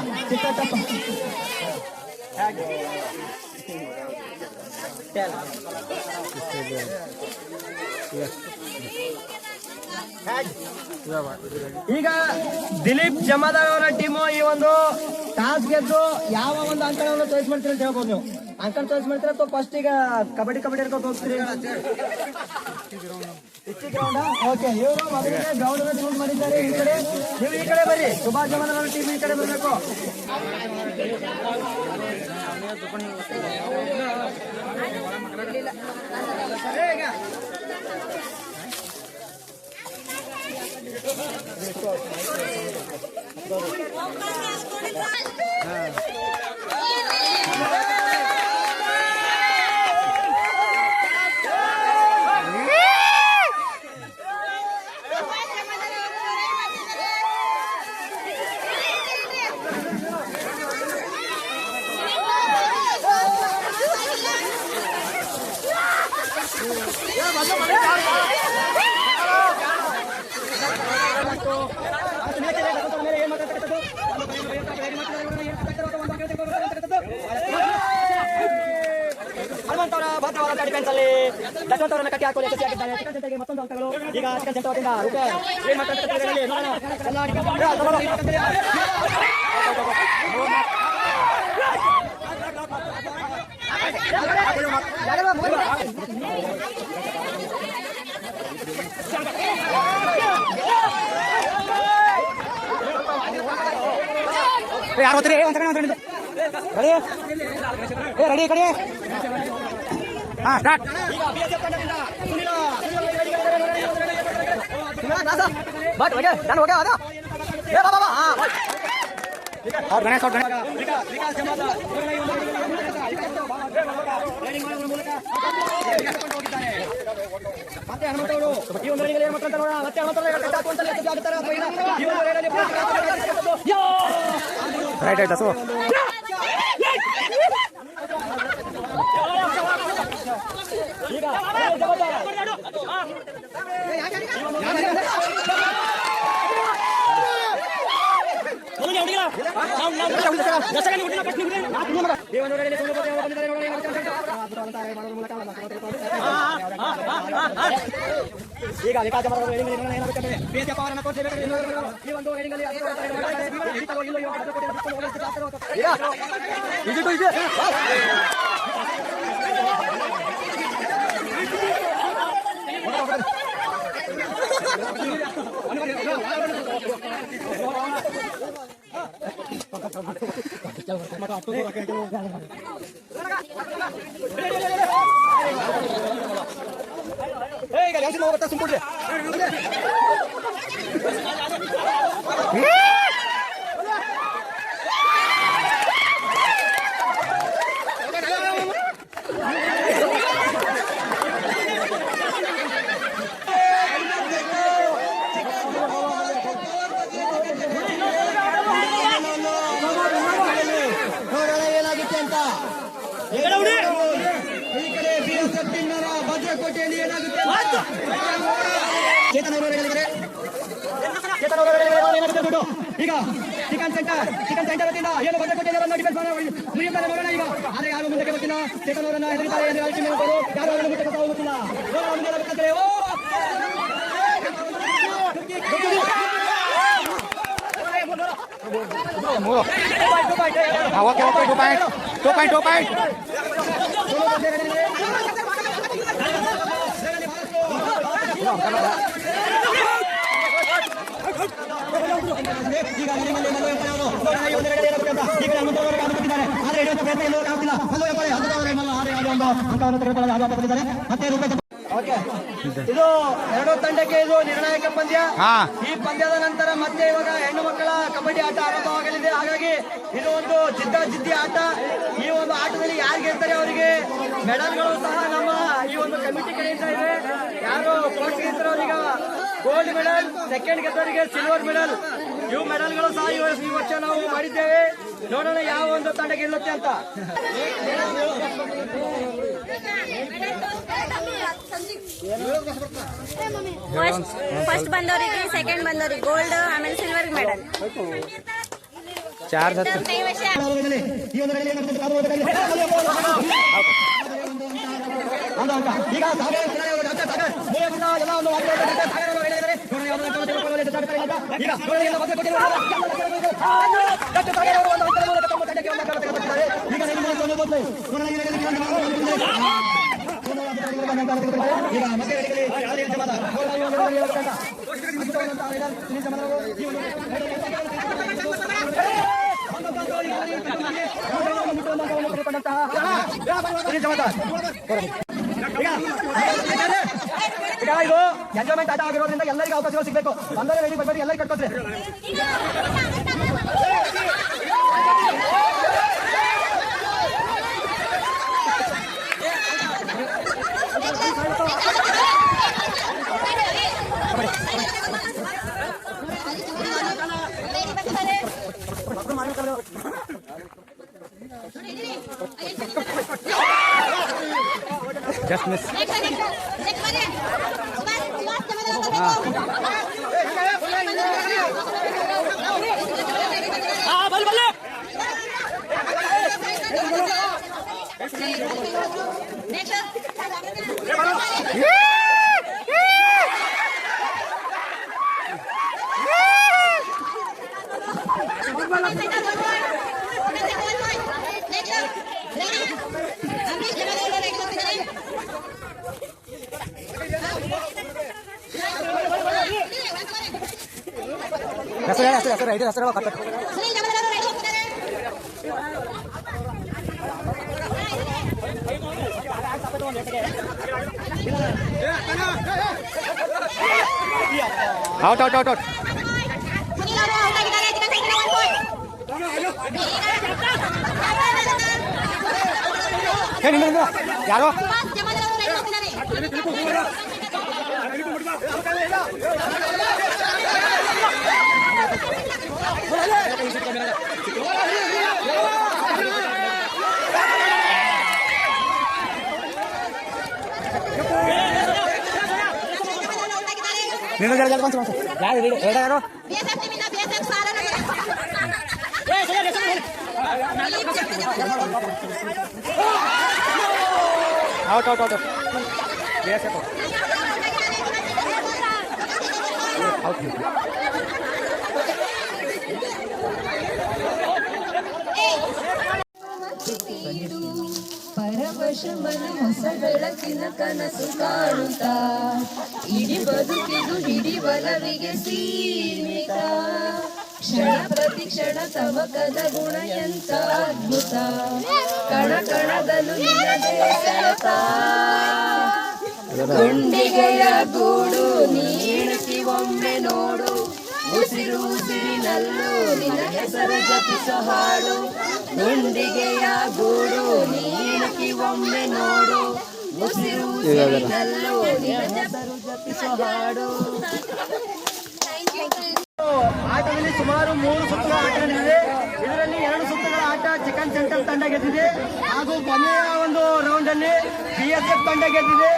ಈಗ ದಿಲೀಪ್ ಜಮಾದಾರ್ ಅವರ ಟೀಮು ಈ ಒಂದು ಟಾಸ್ ಗೆದ್ದು ಯಾವ ಒಂದು ಅಂಕಣವನ್ನು ಚಾಯ್ಸ್ ಮಾಡ್ತೀರಿ ಅಂತ ಹೇಳ್ಬೋದು. ನೀವು ಅಂಕಣ ಚಾಯ್ಸ್ ಮಾಡ್ತೀರಾ ಅಥವಾ ಫಸ್ಟ್ ಈಗ ಕಬಡ್ಡಿ ಹಿಡ್ಕೊಂಡು ಹೋಗ್ತೀರಿ? ಓಕೆ, ಇವರು ಮೊದಲಿಗೆ ಗ್ರೌಂಡ್ ಅನ್ನು ಚೂಸ್ ಮಾಡಿದ್ದಾರೆ. ಈ ಕಡೆ ನೀವು ಈ ಕಡೆ ಬರ್ರಿ. ಸುಭಾಷ್ ಜಮಾದಾರ್ ಅವರ ಟೀಮ್ ಈ ಕಡೆ ಬರಬೇಕು. ಹನುಮಂತವರ ಭದ್ರವಾದ ಡಿಫೆನ್ಸ್ ಅಲ್ಲಿ ದಶವಂತ ಅವರನ್ನ ಕಟ್ಟಿ ಹಾಕಲು ಯಶಸ್ವಿಯಾಗಿದ್ದಾರೆ. ಚಿಕನ್ ಸೆಂಟರ್ಗೆ ಮತ್ತೊಂದು ಅಂಕಗಳು. ಈಗ ಚಿಕನ್ ಸೆಂಟರ್ ವತಿಯಿಂದ ರೂಪೆ ಏನ್ ಮಾಡ್ತಾರೆ ಯಾರು ಹೋಗ್ತೀರಿ? ರೆಡಿ ಕಡೆ. ಹಾ ಸ್ಟಾರ್ಟ್. ಗಣೇಶ್ ಮತ್ತೆ ಹನುಮಂತವರು ಈ ಒಂದು ರೈಡಿಗೆ ಏನು ಮಾಡ್ತಾರೆ ನೋಡೋಣ. ಮತ್ತೆ ರೈಟ್ ಆಯ್ತಾ? ಸೊ ಈಗ ಈಗ ವಿಕಾಸ ಅವರನ್ನು ತೋರಿಸಬೇಕು. ಈ ಒಂದು ಸುಂಪುಡ್ರಿ ಏನಾಗುತ್ತೆ ಅಂತ ಈ ಕಡೆ BSF ಭದ್ರಕೋಟೆಯಲ್ಲಿ ಏನಾಗುತ್ತೆ ಚೇತನ್ ಅವರು ಹೇಳಿದರೆ ಈಗ ಚಿಕನ್ ಸೆಂಟರ್ ವತಿಯಿಂದ ಏನು ಭದ್ರಕೋಟೆಯನ್ನು ಡಿಫೆನ್ಸ್ ಮುಗಿಯುತ್ತಾರೆ ನೋಡೋಣ. ಈಗ ಆದರೆ ಯಾರು ಮುಂದಕ್ಕೆ ಬರ್ತಿಲ್ಲ. ಚೇತನ್ ಅವರನ್ನ ಹೆದರಿದ್ದಾರೆ ಎಂದು ಆಲೋಚನೆ ಮಾಡಿದರು. ಯಾರು ಅವರನ್ನು ಮುಂದಕ್ಕೆ ಹೋಗುತ್ತಿಲ್ಲ. ಇದು ಎರಡು ತಂಡಕ್ಕೆ ಇದು ನಿರ್ಣಾಯಕ ಪಂದ್ಯ. ಈ ಪಂದ್ಯದ ನಂತರ ಮತ್ತೆ ಇವಾಗ ಹೆಣ್ಣು ಮಕ್ಕಳ ಕಬಡ್ಡಿ ಆಟ ಆರಂಭವಾಗಲಿದೆ. ಹಾಗಾಗಿ ಇದು ಒಂದು ಜಿದ್ದಿ ಆಟ. ಈ ಒಂದು ಆಟದಲ್ಲಿ ಯಾರು ಗೆಲ್ತಾರೆ ಅವರಿಗೆ ಮೆಡಲ್ಗಳು ಸಹ ನಮ್ಮ ಈ ಒಂದು ಕಮಿಟಿ ಕಡೆಯಿಂದ ಇದೆ. ಯಾರು ಫಸ್ಟ್ ಗೆಲ್ತಾರೆ ಅವರಿಗೆ ಗೋಲ್ಡ್ ಮೆಡಲ್, ಸೆಕೆಂಡ್ ಗೆದ್ದವರಿಗೆ ಸಿಲ್ವರ್ ಮೆಡಲ್. ಇವು ಮೆಡಲ್ಗಳು ಸಹ ಈ ವರ್ಷ ನಾವು ಮಾಡಿದ್ದೇವೆ. ನೋಡೋಣ ಯಾವ ಒಂದು ತಂಡ ಗೆಲ್ಲುತ್ತೆ ಅಂತ. ಫಸ್ಟ್ ಬಂದವರಿಗೆ, ಸೆಕೆಂಡ್ ಬಂದವರಿಗೆ ಗೋಲ್ಡ್, ಆಮೇಲೆ ಸಿಲ್ವರ್ ಮೆಡಲ್. ಇದು ಎಂಜಾಯ್ಮೆಂಟ್ ಆಟ ಆಗಿರೋದ್ರಿಂದ ಎಲ್ಲರಿಗೂ ಅವಕಾಶಗಳು ಸಿಗಬೇಕು. ಬಂದರೆ ರೆಡಿ ಬರ್ಬೇಕು, ಎಲ್ಲರಿಗೂ ಕಟ್ಕೊತ್ರಿ. Just miss. Out. ಯಾರೋ ಯಾರು out. Yes, out. ಪರವಶ ಮನ ಹೊಸ ಬೆಳಕಿನ ಕನಸು ಕಾಣುತ್ತಾ ಇಡೀ ಬದುಕಿದು ಹಿಡಿವಲವಿಗೆ ಸೀಮಿತ ಕ್ಷಣ ಪ್ರತಿ ಕ್ಷಣ ತವಕದ ಗುಣ ಎಂತ ಅದ್ಭುತ ಕಣ ಕಣದಲ್ಲೂ ನಿನ್ನದೇ ಸೆಳೆತ ಗುಂಡಿಗೆಯ ಗೂಡು ನೀಣಿಸಿ ಒಮ್ಮೆ ನೋಡು ಉಸಿರು ಉಸಿರಿನಲ್ಲೂ ನಿನ್ನ ಹೆಸರು ಜಪಿಸೋ ಹಾಡು ಗುಂಡಿಗೆಯ ಗೂಡು ನೀಣಿಸಿ ಒಮ್ಮೆ ನೋಡು ಉಸಿರು ಉಸಿರಿನಲ್ಲೂ ನಿನ್ನ ಹೆಸರು ಜಪಿಸೋ ಹಾಡು. ಆಟದಲ್ಲಿ ಸುಮಾರು 3 ಸುತ್ತುಗಳ ಆಟ ನಡೆದಿದೆ. ಇದರಲ್ಲಿ 2 ಸುತ್ತುಗಳ ಆಟ ಚಿಕನ್ ಸೆಂಟರ್ ತಂಡ ಗೆದ್ದಿದೆ ಹಾಗೂ ಕೊನೆಯ ಒಂದು ರೌಂಡ್ ಅಲ್ಲಿ BSF ತಂಡ ಗೆದ್ದಿದೆ.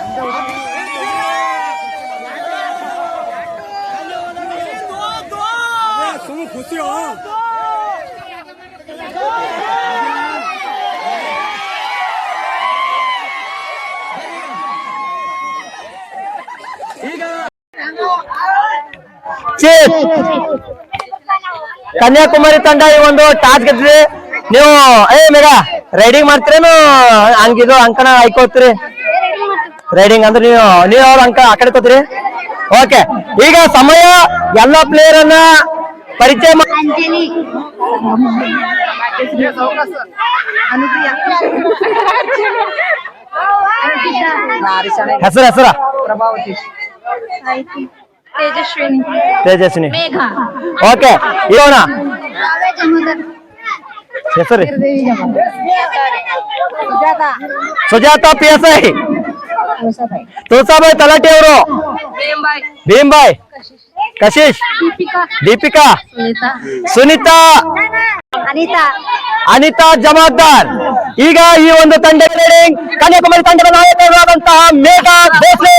ಕನ್ಯಾಕುಮಾರಿ ತಂಡ ಈ ಒಂದು ಟಾಸ್ ಗೆದ್ದಿದೆ. ನೀವು ಮೇಘ ರೈಡಿಂಗ್ ಮಾಡ್ತೀರೇನು ಹಂಗಿದು ಅಂಕಣ ಆಯ್ಕೋತೀರಿ? ರೈಡಿಂಗ್ ಅಂದ್ರೆ ನೀವು ಅವ್ರ ಅಂಕ ಆ ಕಡೆ ತೋತೀರಿ. ಓಕೆ, ಈಗ ಸಮಯ ಎಲ್ಲ ಪ್ಲೇಯರ್ ಅನ್ನ ಪರಿಚಯ ಹೆಸರ ತೇಜಸ್ವಿನಿ. ಓಕೆ, ಇವನ ಹೆಸರು ಸುಜಾತ PSI, ತುಳಸಾಬಾಯಿ ತಲಾಟಿ ಅವರು, ಭೀಮ್ಬಾಯ್, ಕಶೀಶ್, ದೀಪಿಕಾ, ಸುನೀತಾ, ಅನಿತಾ ಜಮಾದಾರ್. ಈಗ ಈ ಒಂದು ತಂಡ ಕನ್ಯಾಕುಮಾರಿ ತಂಡದ ನಾಯಕರಾದಂತಹ ಮೇಘಾ ಭೋಸ್ಲೆ.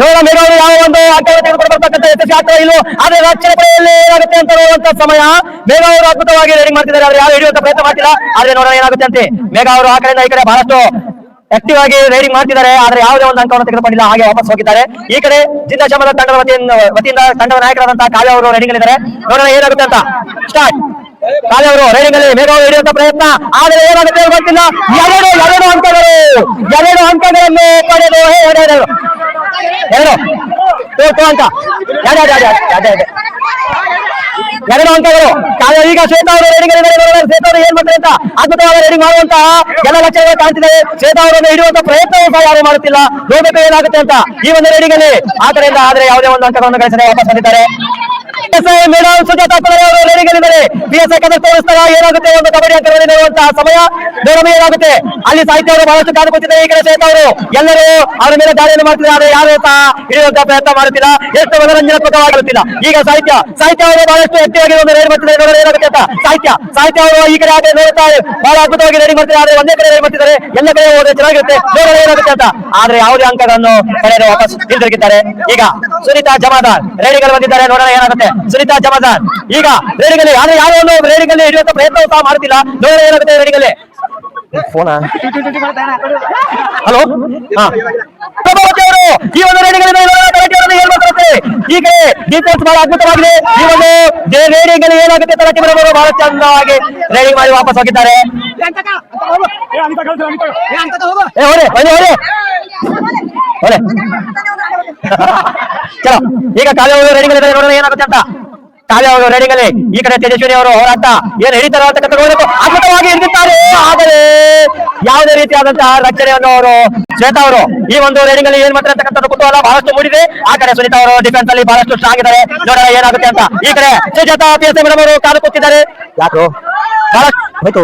ನೋಡ ಮೇಘ ಅವರು ಯಾವ ಒಂದು ಆಟವನ್ನು ತೆಗೆದುಕೊಳ್ಬರ್ತಕ್ಕಂಥ ಯಶಸ್ವಿ ಆಗ್ತಾ ಇಲ್ಲೋ, ಆದ್ರೆ ರಕ್ಷಣೆ ಪಡೆಯಲ್ಲಿ ಏನಾಗುತ್ತೆ ಅಂತ ನೋಡುವಂತ ಸಮಯ. ಮೇಘ ಅವರು ಅದ್ಭುತವಾಗಿ ರೈಡಿಂಗ್ ಮಾಡ್ತಿದ್ದಾರೆ, ಆದ್ರೆ ಯಾರು ಹಿಡಿಯುವಂತ ಪ್ರಯತ್ನ ಮಾಡ್ತಿಲ್ಲ. ಆದ್ರೆ ನೋಡೋಣ ಏನಾಗುತ್ತೆ ಅಂತೆ. ಮೇಘ ಅವರು ಆ ಕಡೆಯಿಂದ ಈ ಕಡೆ ಬಹಳಷ್ಟು ಆಕ್ಟಿವ್ ಆಗಿ ರೈಡಿಂಗ್ ಮಾಡ್ತಿದ್ದಾರೆ, ಆದ್ರೆ ಯಾವುದೇ ಒಂದು ಅಂಕವನ್ನು ತೆಗೆದುಕೊಂಡಿಲ್ಲ, ಹಾಗೆ ವಾಪಸ್ ಹೋಗಿದ್ದಾರೆ. ಈ ಕಡೆ ಜಿಂದಾಶ್ರಮದ ತಂಡದ ವತಿಯಿಂದ ತಂಡದ ನಾಯಕರಾದಂತಹ ಕಾವ್ಯ ಅವರು ರೈಡಿಂಗ್ ಅಲ್ಲಿದ್ದಾರೆ. ನೋಡೋಣ ಏನಾಗುತ್ತೆ ಅಂತ. ಸ್ಟಾರ್ಟ್. ಕಾವ್ಯ ಅವರು ರೈಡಿಂಗ್ ಅಲ್ಲಿ ಮೇಘ ಅವರು ಹಿಡಿಯುವಂತ ಪ್ರಯತ್ನ, ಆದ್ರೆ ಏನಾಗುತ್ತೆ ಗೊತ್ತಿಲ್ಲ. ಎರಡು ಅಂಕಗಳನ್ನು ಪಡೆದು ಎರಡು ಅಂಕಗಳು. ಈಗ ಶ್ವೇತಾ ಅವರು ರೈಡಿಂಗ್ ಶ್ವೇತಾ ಅವರು ಏನ್ ಮಾಡ್ತಾರೆ ಅಂತ ಅದ್ಭುತವಾದ ರೈಡಿಂಗ್ ಮಾಡುವಂತಹ ಎಲ್ಲ ಲಕ್ಷಣಗಳು ಕಾಣ್ತಿದೆ. ಶ್ವೇತಾ ಅವರನ್ನು ಹಿಡಿಯುವಂತ ಪ್ರಯತ್ನವೂ ಸಹ ಯಾರು ಮಾಡುತ್ತಿಲ್ಲ. ನೋಡಬೇಕು ಏನಾಗುತ್ತೆ ಅಂತ ಈ ಒಂದು ರೈಡಿಂಗ್ ಅಲ್ಲಿ. ಆ ಕಡೆಯಿಂದ ಆದ್ರೆ ಯಾವುದೇ ಒಂದು ಅಂಕಗಳನ್ನು ಗಳಿಸದೆ ವಾಪಸ್ ಬಂದಿದ್ದಾರೆ. ಮೇಡಮ್ ಸುಜಾತ ಅವರು ರೈಡಿಂಗ್ ಅಲ್ಲಿದ್ದಾರೆ. PSI ಕದರ್ ತೋರಿಸ್ತಾರ ಏನಾಗುತ್ತೆ ಒಂದು ಕಬಡ್ಡಿ ಅಂತ ನೋಡುವಂತಹ ಸಮಯ. ನೋಡೋಣ ಏನಾಗುತ್ತೆ. ಅಲ್ಲಿ ಸಾಹಿತ್ಯ ಅವರು ಬಹಳಷ್ಟು ಕಾದು ಕೂತಿದ್ದಾರೆ. ಈ ಕಡೆ ಶ್ವೇತಾ ಅವರು ಎಲ್ಲರೂ ಅವರ ಮೇಲೆ ದಾಳಿಯನ್ನು ಮಾಡ್ತಿದ್ದಾರೆ, ಆದ್ರೆ ಯಾರು ಸಹ ಹಿಡಿಯುವಂತ ಪ್ರಯತ್ನ ಮಾಡುತ್ತಿಲ್ಲ, ಎಷ್ಟು ಮನರಂಜನಾತ್ಮಕವಾಗಿರುತ್ತಿಲ್ಲ. ಈಗ ಸಾಹಿತ್ಯ ಅವರು ಬಹಳಷ್ಟು ಆಕ್ಟಿವ್ ಒಂದು ರೈಡ್ ಮಾಡ್ತಿದ್ದಾರೆ. ನೋಡೋಣ ಏನಾಗುತ್ತೆ ಅಂತ. ಸಾಹಿತ್ಯ ಅವರು ಈ ಕಡೆ ಆದ್ರೆ ನೋಡ್ತಾರೆ, ಬಹಳ ಅದ್ಭುತವಾಗಿ ರೈಡಿಂಗ್ ಮಾಡ್ತಿದ್ದಾರೆ, ಆದ್ರೆ ಒಂದೇ ಕಡೆ ರೈಡ್ ಮಾಡ್ತಿದ್ದಾರೆ. ಎಲ್ಲ ಕಡೆ ಹೋದ್ರೆ ಚೆನ್ನಾಗಿರುತ್ತೆ. ನೋಡೋಣ ಏನಾಗುತ್ತೆ ಅಂತ. ಆದ್ರೆ ಯಾವುದೇ ಅಂಕಗಳನ್ನು ಪಡೆದು ವಾಪಸ್ ಹಿಂದಿರುಗಿದ್ದಾರೆ. ಈಗ ಸುನೀತಾ ಜಮಾದಾರ್ ರೈಡಿಂಗ್ ಅಲ್ಲಿ ಬಂದಿದ್ದಾರೆ. ನೋಡೋಣ ಏನಾಗುತ್ತೆ. ಸುನೀತಾ ಜಮಾದಾರ್ ಈಗ ರೈಡಿಂಗ್ ಅಲ್ಲಿ, ಆದ್ರೆ ಯಾವ ಒಂದು ರೈಡಿಂಗ್ ಅಲ್ಲಿ ಹಿಡಿಯುವಂತ ಪ್ರಯತ್ನ ಸಹ ಮಾಡ್ತಿಲ್ಲ. ನೋಡೋಣ ಏನಾಗುತ್ತೆ ರೈಡಿಂಗ್ ಅಲ್ಲಿ. ಫೋನಾ ಹಲೋ, ಪ್ರಭಾವತಿ ಅವರು ಈ ಒಂದು ರೈಡಿಂಗ್ ಅಲ್ಲಿ ಏನ್ ಮಾಡ್ತಾರೆ. ಈಗ ಡಿಫೆನ್ಸ್ ಬಹಳ ಅದ್ಭುತವಾಗಿದೆ. ಈ ಒಂದು ರೈಡಿಂಗ್ ಅಲ್ಲಿ ಏನಾಗುತ್ತೆ. ತಲಾಟಿ ಮೇಡಮ್ ಅವರು ಬಹಳ ಚಂದವಾಗಿ ರೈಡಿಂಗ್ ಮಾಡಿ ವಾಪಸ್ ಹೋಗಿದ್ದಾರೆ. ಚಲೋ, ಈಗ ಕಾವ್ಯ ಅವರು ರೈಡಿಂಗ್ ಅಲ್ಲಿ ನೋಡೋಣ ಏನಾಗುತ್ತೆ ಅಂತ. ಕಾವ್ಯ ಅವರು ರೈಡಿಂಗ್ ಅಲ್ಲಿ ಈ ಕಡೆ ತೇಜಸ್ವಿನಿ ಅವರು ಹೋರಾಟ ಏನ್ ಹಿಡಿತಾರೋ ಅಂತ ನೋಡಬೇಕು. ಅದ್ಭುತವಾಗಿ ಹಿಡಿದಿದ್ದಾರೆ, ಆದರೆ ಯಾವುದೇ ರೀತಿಯಾದಂತಹ ರಕ್ಷಣೆಯನ್ನು ಅವರು ಶ್ವೇತಾ ಅವರು ಈ ಒಂದು ರೈಡಿಂಗ್ ಅಲ್ಲಿ ಏನ್ ಮಾಡ್ತಾರೆ ಅಂತಕ್ಕಂಥದ್ದು ಕುತೂಹಲ ಬಹಳಷ್ಟು ಮೂಡಿದೆ. ಆ ಕಡೆ ಸುನೀತಾ ಅವರು ಡಿಫೆನ್ಸ್ ಅಲ್ಲಿ ಬಹಳಷ್ಟು ಸ್ಟ್ರಾಂಗ್ ಇದ್ದಾರೆ. ನೋಡೋಣ ಏನಾಗುತ್ತೆ ಅಂತ. ಈ ಕಡೆ ಸುಜಾತ PSI ಮೇಡಮ್ ಅವರು ಕಾಲು ಕೂತಿದ್ದಾರೆ. ಯಾಕೋ ಬಹಳಷ್ಟು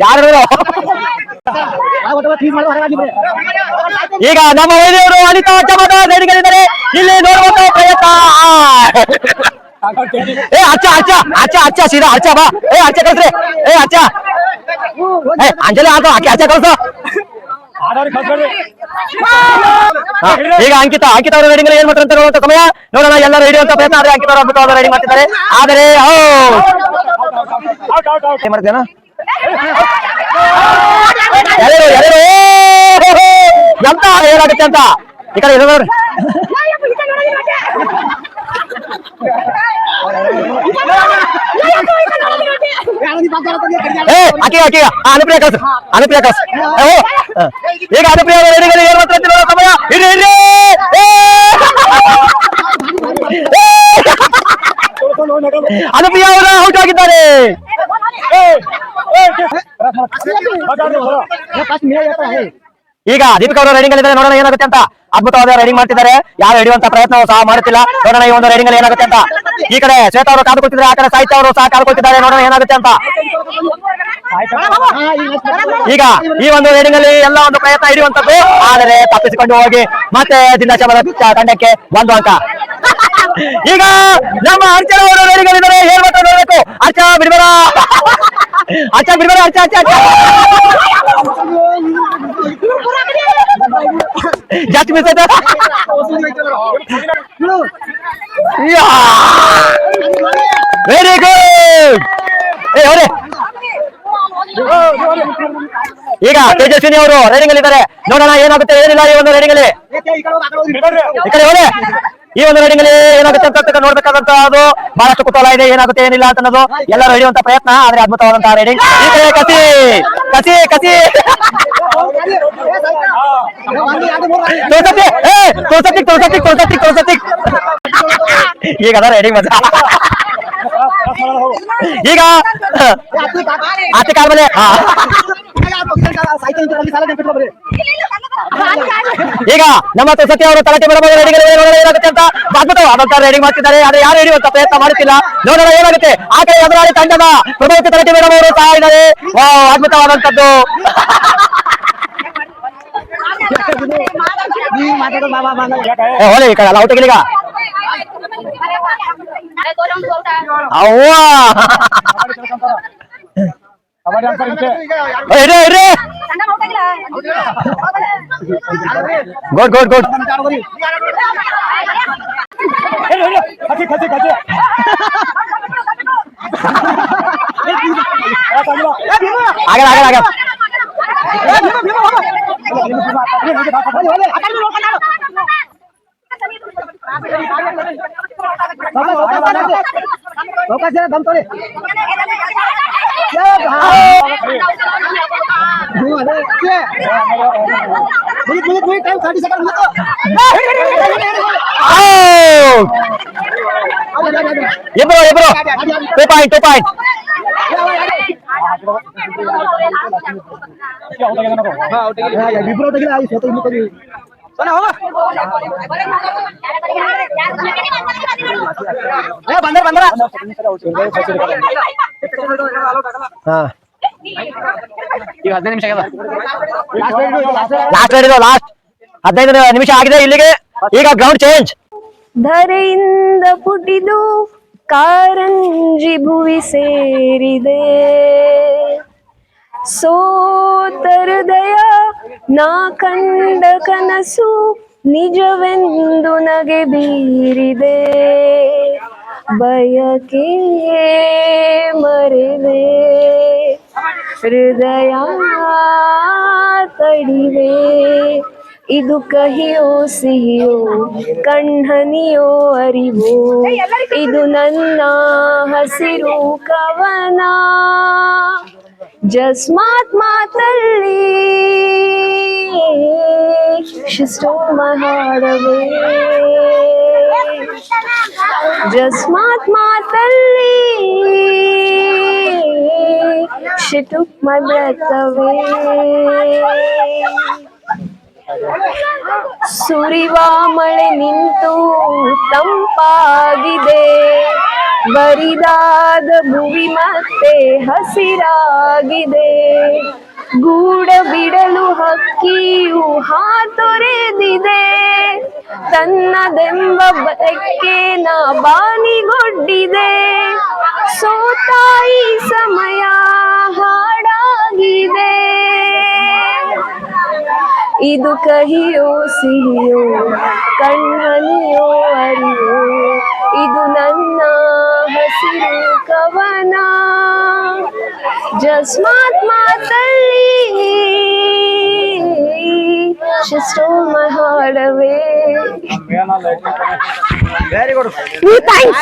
ಯಾರು ಈಗ ನಮ್ಮ ವೈದ್ಯರು ಅನಿತಾ ಜಮಾದಾರ್ ರೈಡಿಂಗಲ್ಲಿದ್ದಾರೆ. ಇಲ್ಲಿ ನೋಡುವಂತ ಪ್ರಯತ್ನ. ಅಚ್ಚ ಸೀದಾ ಅಚ್ಚ ಬಾ. ಅಚ್ಚ ಕಳ್ಸ್ರಿ. ಅಚ್ಚ ಅಂಜಲಿ ಆತ ಅಚ್ಚ ಕಳ್ಸ. ಈಗ ಅಂಕಿತಾ ಅವರ ರೈಡಿಂಗ್ ಏನ್ ಮಾಡ್ತಾರೆ ಅಂತ ನೋಡುವಂತ ಸಮಯ. ನೋಡೋಣ ಎಲ್ಲರೂ ಹಿಡಿಯುವಂತ ಪ್ರಯತ್ನ, ಆದ್ರೆ ಅಂಕಿತಾ ಅವರು ಅದ್ಭುತವಾದ ರೈಡಿಂಗ್ ಮಾಡ್ತಿದ್ದಾರೆ. ಆದರೆ ಮಾಡ್ತೇನ ಎಂತ ಏನಾಗುತ್ತೆ ಅಂತ. ಈ ಕಡೆ ಇರೋರು ಅನುಪ್ರಿಯ ಕಳ್ಸ. ಈಗ ಅನುಪ್ರಿಯ ಅವರ ರೈಡಿಂಗ್ ಏನ್ ಮಾಡ್ತಾರೆ ಸಮಯ. ಅನುಪ್ರಿಯ ಅವರು ಔಟ್ ಆಗಿದ್ದಾರೆ. ಈಗ ದೀಪಿಕಾ ಅವರ ರೈಡಿಂಗ್ ಅಲ್ಲಿ ನೋಡೋಣ ಏನಾಗುತ್ತೆ ಅಂತ. ಅದ್ಭುತವಾದ ರೈಡಿಂಗ್ ಮಾಡ್ತಿದ್ದಾರೆ, ಯಾರು ಹಿಡಿಯುವಂತ ಪ್ರಯತ್ನ ಸಹ ಮಾಡುತ್ತಿಲ್ಲ. ನೋಡೋಣ ಈ ಒಂದು ರೈಡಿಂಗ್ ಅಲ್ಲಿ ಏನಾಗುತ್ತೆ ಅಂತ. ಈ ಕಡೆ ಶ್ವೇತಾ ಅವರು ಕಾದು ಕೂತಿದ್ರೆ, ಆ ಕಡೆ ಸಾಹಿತ್ಯ ಅವರು ಸಹ ಕಾದು ಕೂತಿದ್ದಾರೆ. ನೋಡೋಣ ಏನಾಗುತ್ತೆ ಅಂತ. ಈಗ ಈ ಒಂದು ರೈಡಿಂಗ್ ಅಲ್ಲಿ ಎಲ್ಲ ಒಂದು ಪ್ರಯತ್ನ ಹಿಡಿಯುವಂತದ್ದು, ಆದರೆ ತಪ್ಪಿಸಿಕೊಂಡು ಹೋಗಿ ಮತ್ತೆ ದಿನಾಚಮದ ತಂಡಕ್ಕೆ 1 ಅಂಕ. ಈಗ ನಮ್ಮ ಅರ್ಚನ ಅವರು ರೈಡಿಂಗ್ ಅಲ್ಲಿ ಹೇಳ್ಬೇಕು, ನೋಡ್ಬೇಕು. ಅರ್ಚ ಬಿಡ್ಬೇಡ, ಅರ್ಚ ಬಿಡ್ಬೇಡ, ಅರ್ಚ ಅರ್ಚ ಅರ್ಚ ಜಾಸ್ತಿ ಮಿಸ್ ಆಯ್ತಾ? Very good. ಈಗ ತೇಜಸ್ವಿನಿ ಅವರು ರೈಡಿಂಗ್ ಅಲ್ಲಿ ಇದ್ದಾರೆ. ನೋಡೋಣ ಏನಾಗುತ್ತೆ ಏನಿಲ್ಲ ಈ ಒಂದು ರೈಡಿಂಗ್ ಅಲ್ಲಿ. ಈ ಕಡೆ ಹೋದೆ. ಈ ಒಂದು ರೈಡಿಂಗ್ ಅಲ್ಲಿ ಏನಾಗುತ್ತೆ ಅಂತ ನೋಡ್ಬೇಕಾದಂತ ಅದು ಬಹಳಷ್ಟು ಕುತೂಹಲ ಇದೆ. ಏನಾಗುತ್ತೆ ಏನಿಲ್ಲ ಅಂತ ಅನ್ನೋದು ಎಲ್ಲರೂ ಹಿಡಿಯುವಂತ ಪ್ರಯತ್ನ, ಆದ್ರೆ ಅದ್ಭುತವಾದಂತಹ ರೈಡಿಂಗ್. ಈ ಕಡೆ ಕಸಿ ಕಸಿ ಕಸಿ ತೋರ್ಸತಿ ಈಗ ಅದ ರೈಡಿಂಗ್ ಮಜಾ. ಈಗ ಆಚೆ ಕಾಲ ಮೇಲೆ ಈಗ ನಮ್ಮ ಸತ್ಯ ಅವರು ತಲಾಟೆ ಮಾಡಬಹುದು. ರೈಡಿಂಗ್ ಏನಾಗುತ್ತೆ ಅಂತ ಅದ್ಭುತವಾದಂತಹ ರೈಡಿಂಗ್ ಮಾಡ್ತಿದ್ದಾರೆ, ಆದ್ರೆ ಯಾರು ಹಿಡಿಯುವಂತ ಪ್ರಯತ್ನ ಮಾಡುತ್ತಿಲ್ಲ. ನೋಡೋಣ ಏನಾಗುತ್ತೆ. ಆ ಕಡೆ ಎದುರಾಳಿ ತಂಡದ ಪ್ರಭಾವಿತ ತಲಾಟೆ ಮೇಡಮ್ ಅವರು ಸಹ ಇದ್ದಾರೆ. ಅದ್ಭುತವಾದಂತದ್ದು. ಹೋಲೆ ಈ ಕಡೆ ಅಲ್ಲ ಔಟ್ ಈಗ. ಅವ್ವ ಗುಡ್ ಗುಡ್ ಗುಡ್. ಆಗಲ್ಲ ಆಗಲ್ಲ ಆಗಲ್ಲ. ಇಬ್ರು ಇಬ್ರು 2 ಪಾಯಿಂಟ್ 2 ಪಾಯಿಂಟ್. ಈಗ 15 ನಿಮಿಷ ಆಗಿದೆ. ಲಾಸ್ಟ್ 15 ನಿಮಿಷ ಆಗಿದೆ ಇಲ್ಲಿಗೆ. ಈಗ ಗ್ರೌಂಡ್ ಚೇಂಜ್. ಧರೆಯಿಂದ ಪುಟಿದು ಕಾರಂಜಿ ಭುವಿ ಸೇರಿದೆ, ಸೋತರುದಯ ನಾ ಕಂಡ ಕನಸು ನಿಜವೆಂದು ನಗೆ ಬೀರಿದೆ, ಬಯಕೆ ಮರೆವೆ ಹೃದಯ ತಡಿವೆ, ಇದು ಕಹಿಯೋ ಸಿಹಿಯೋ ಕಣ್ಹನಿಯೋ ಅರಿವೋ, ಇದು ನನ್ನ ಹಸಿರು ಕವನ, ಜಸ್ಮಾತ್ ಮಾತಲ್ಲಿ she stole my heart away, ಜಸ್ಮಾತ್ ಮಾತಲ್ಲಿ she took my breath away. ಸುರಿವ ಮಳೆ ನಿಂತು ತಂಪಾಗಿದೆ, ಬರಿದಾದ ಭುವಿ ಮತ್ತೆ ಹಸಿರಾಗಿದೆ, ಗೂಡ ಬಿಡಲು ಹಕ್ಕಿಯು ಹಾತೊರೆದಿದೆ, ತನ್ನದೆಂಬ ಬಯಕೆ ನಾ ಬಾನಿಗೊಡ್ಡಿದೆ, ಸೋತಾಯಿ ಸಮಯ ಹಾಡಾಗಿದೆ, ಇದು ಕಹಿಯೋ ಸಿಹಿಯೋ ಕಣ್ಣನಿಯೋ ಅರಿವೋ, ಇದು ನನ್ನ ಹಸಿರು ಕವನ, ಜಸ್ಮಾತ್ ಮಾತಲ್ಲಿ she stole my heart away. Very good. Thanks.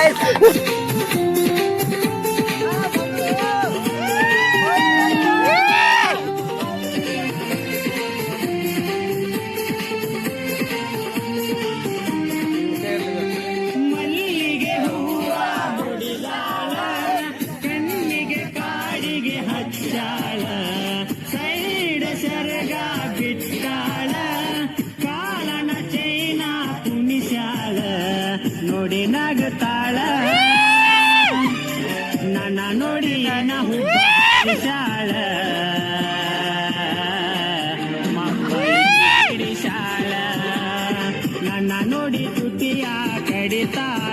ನೋಡಿ ನಗತಾಳ ಗೀತಾ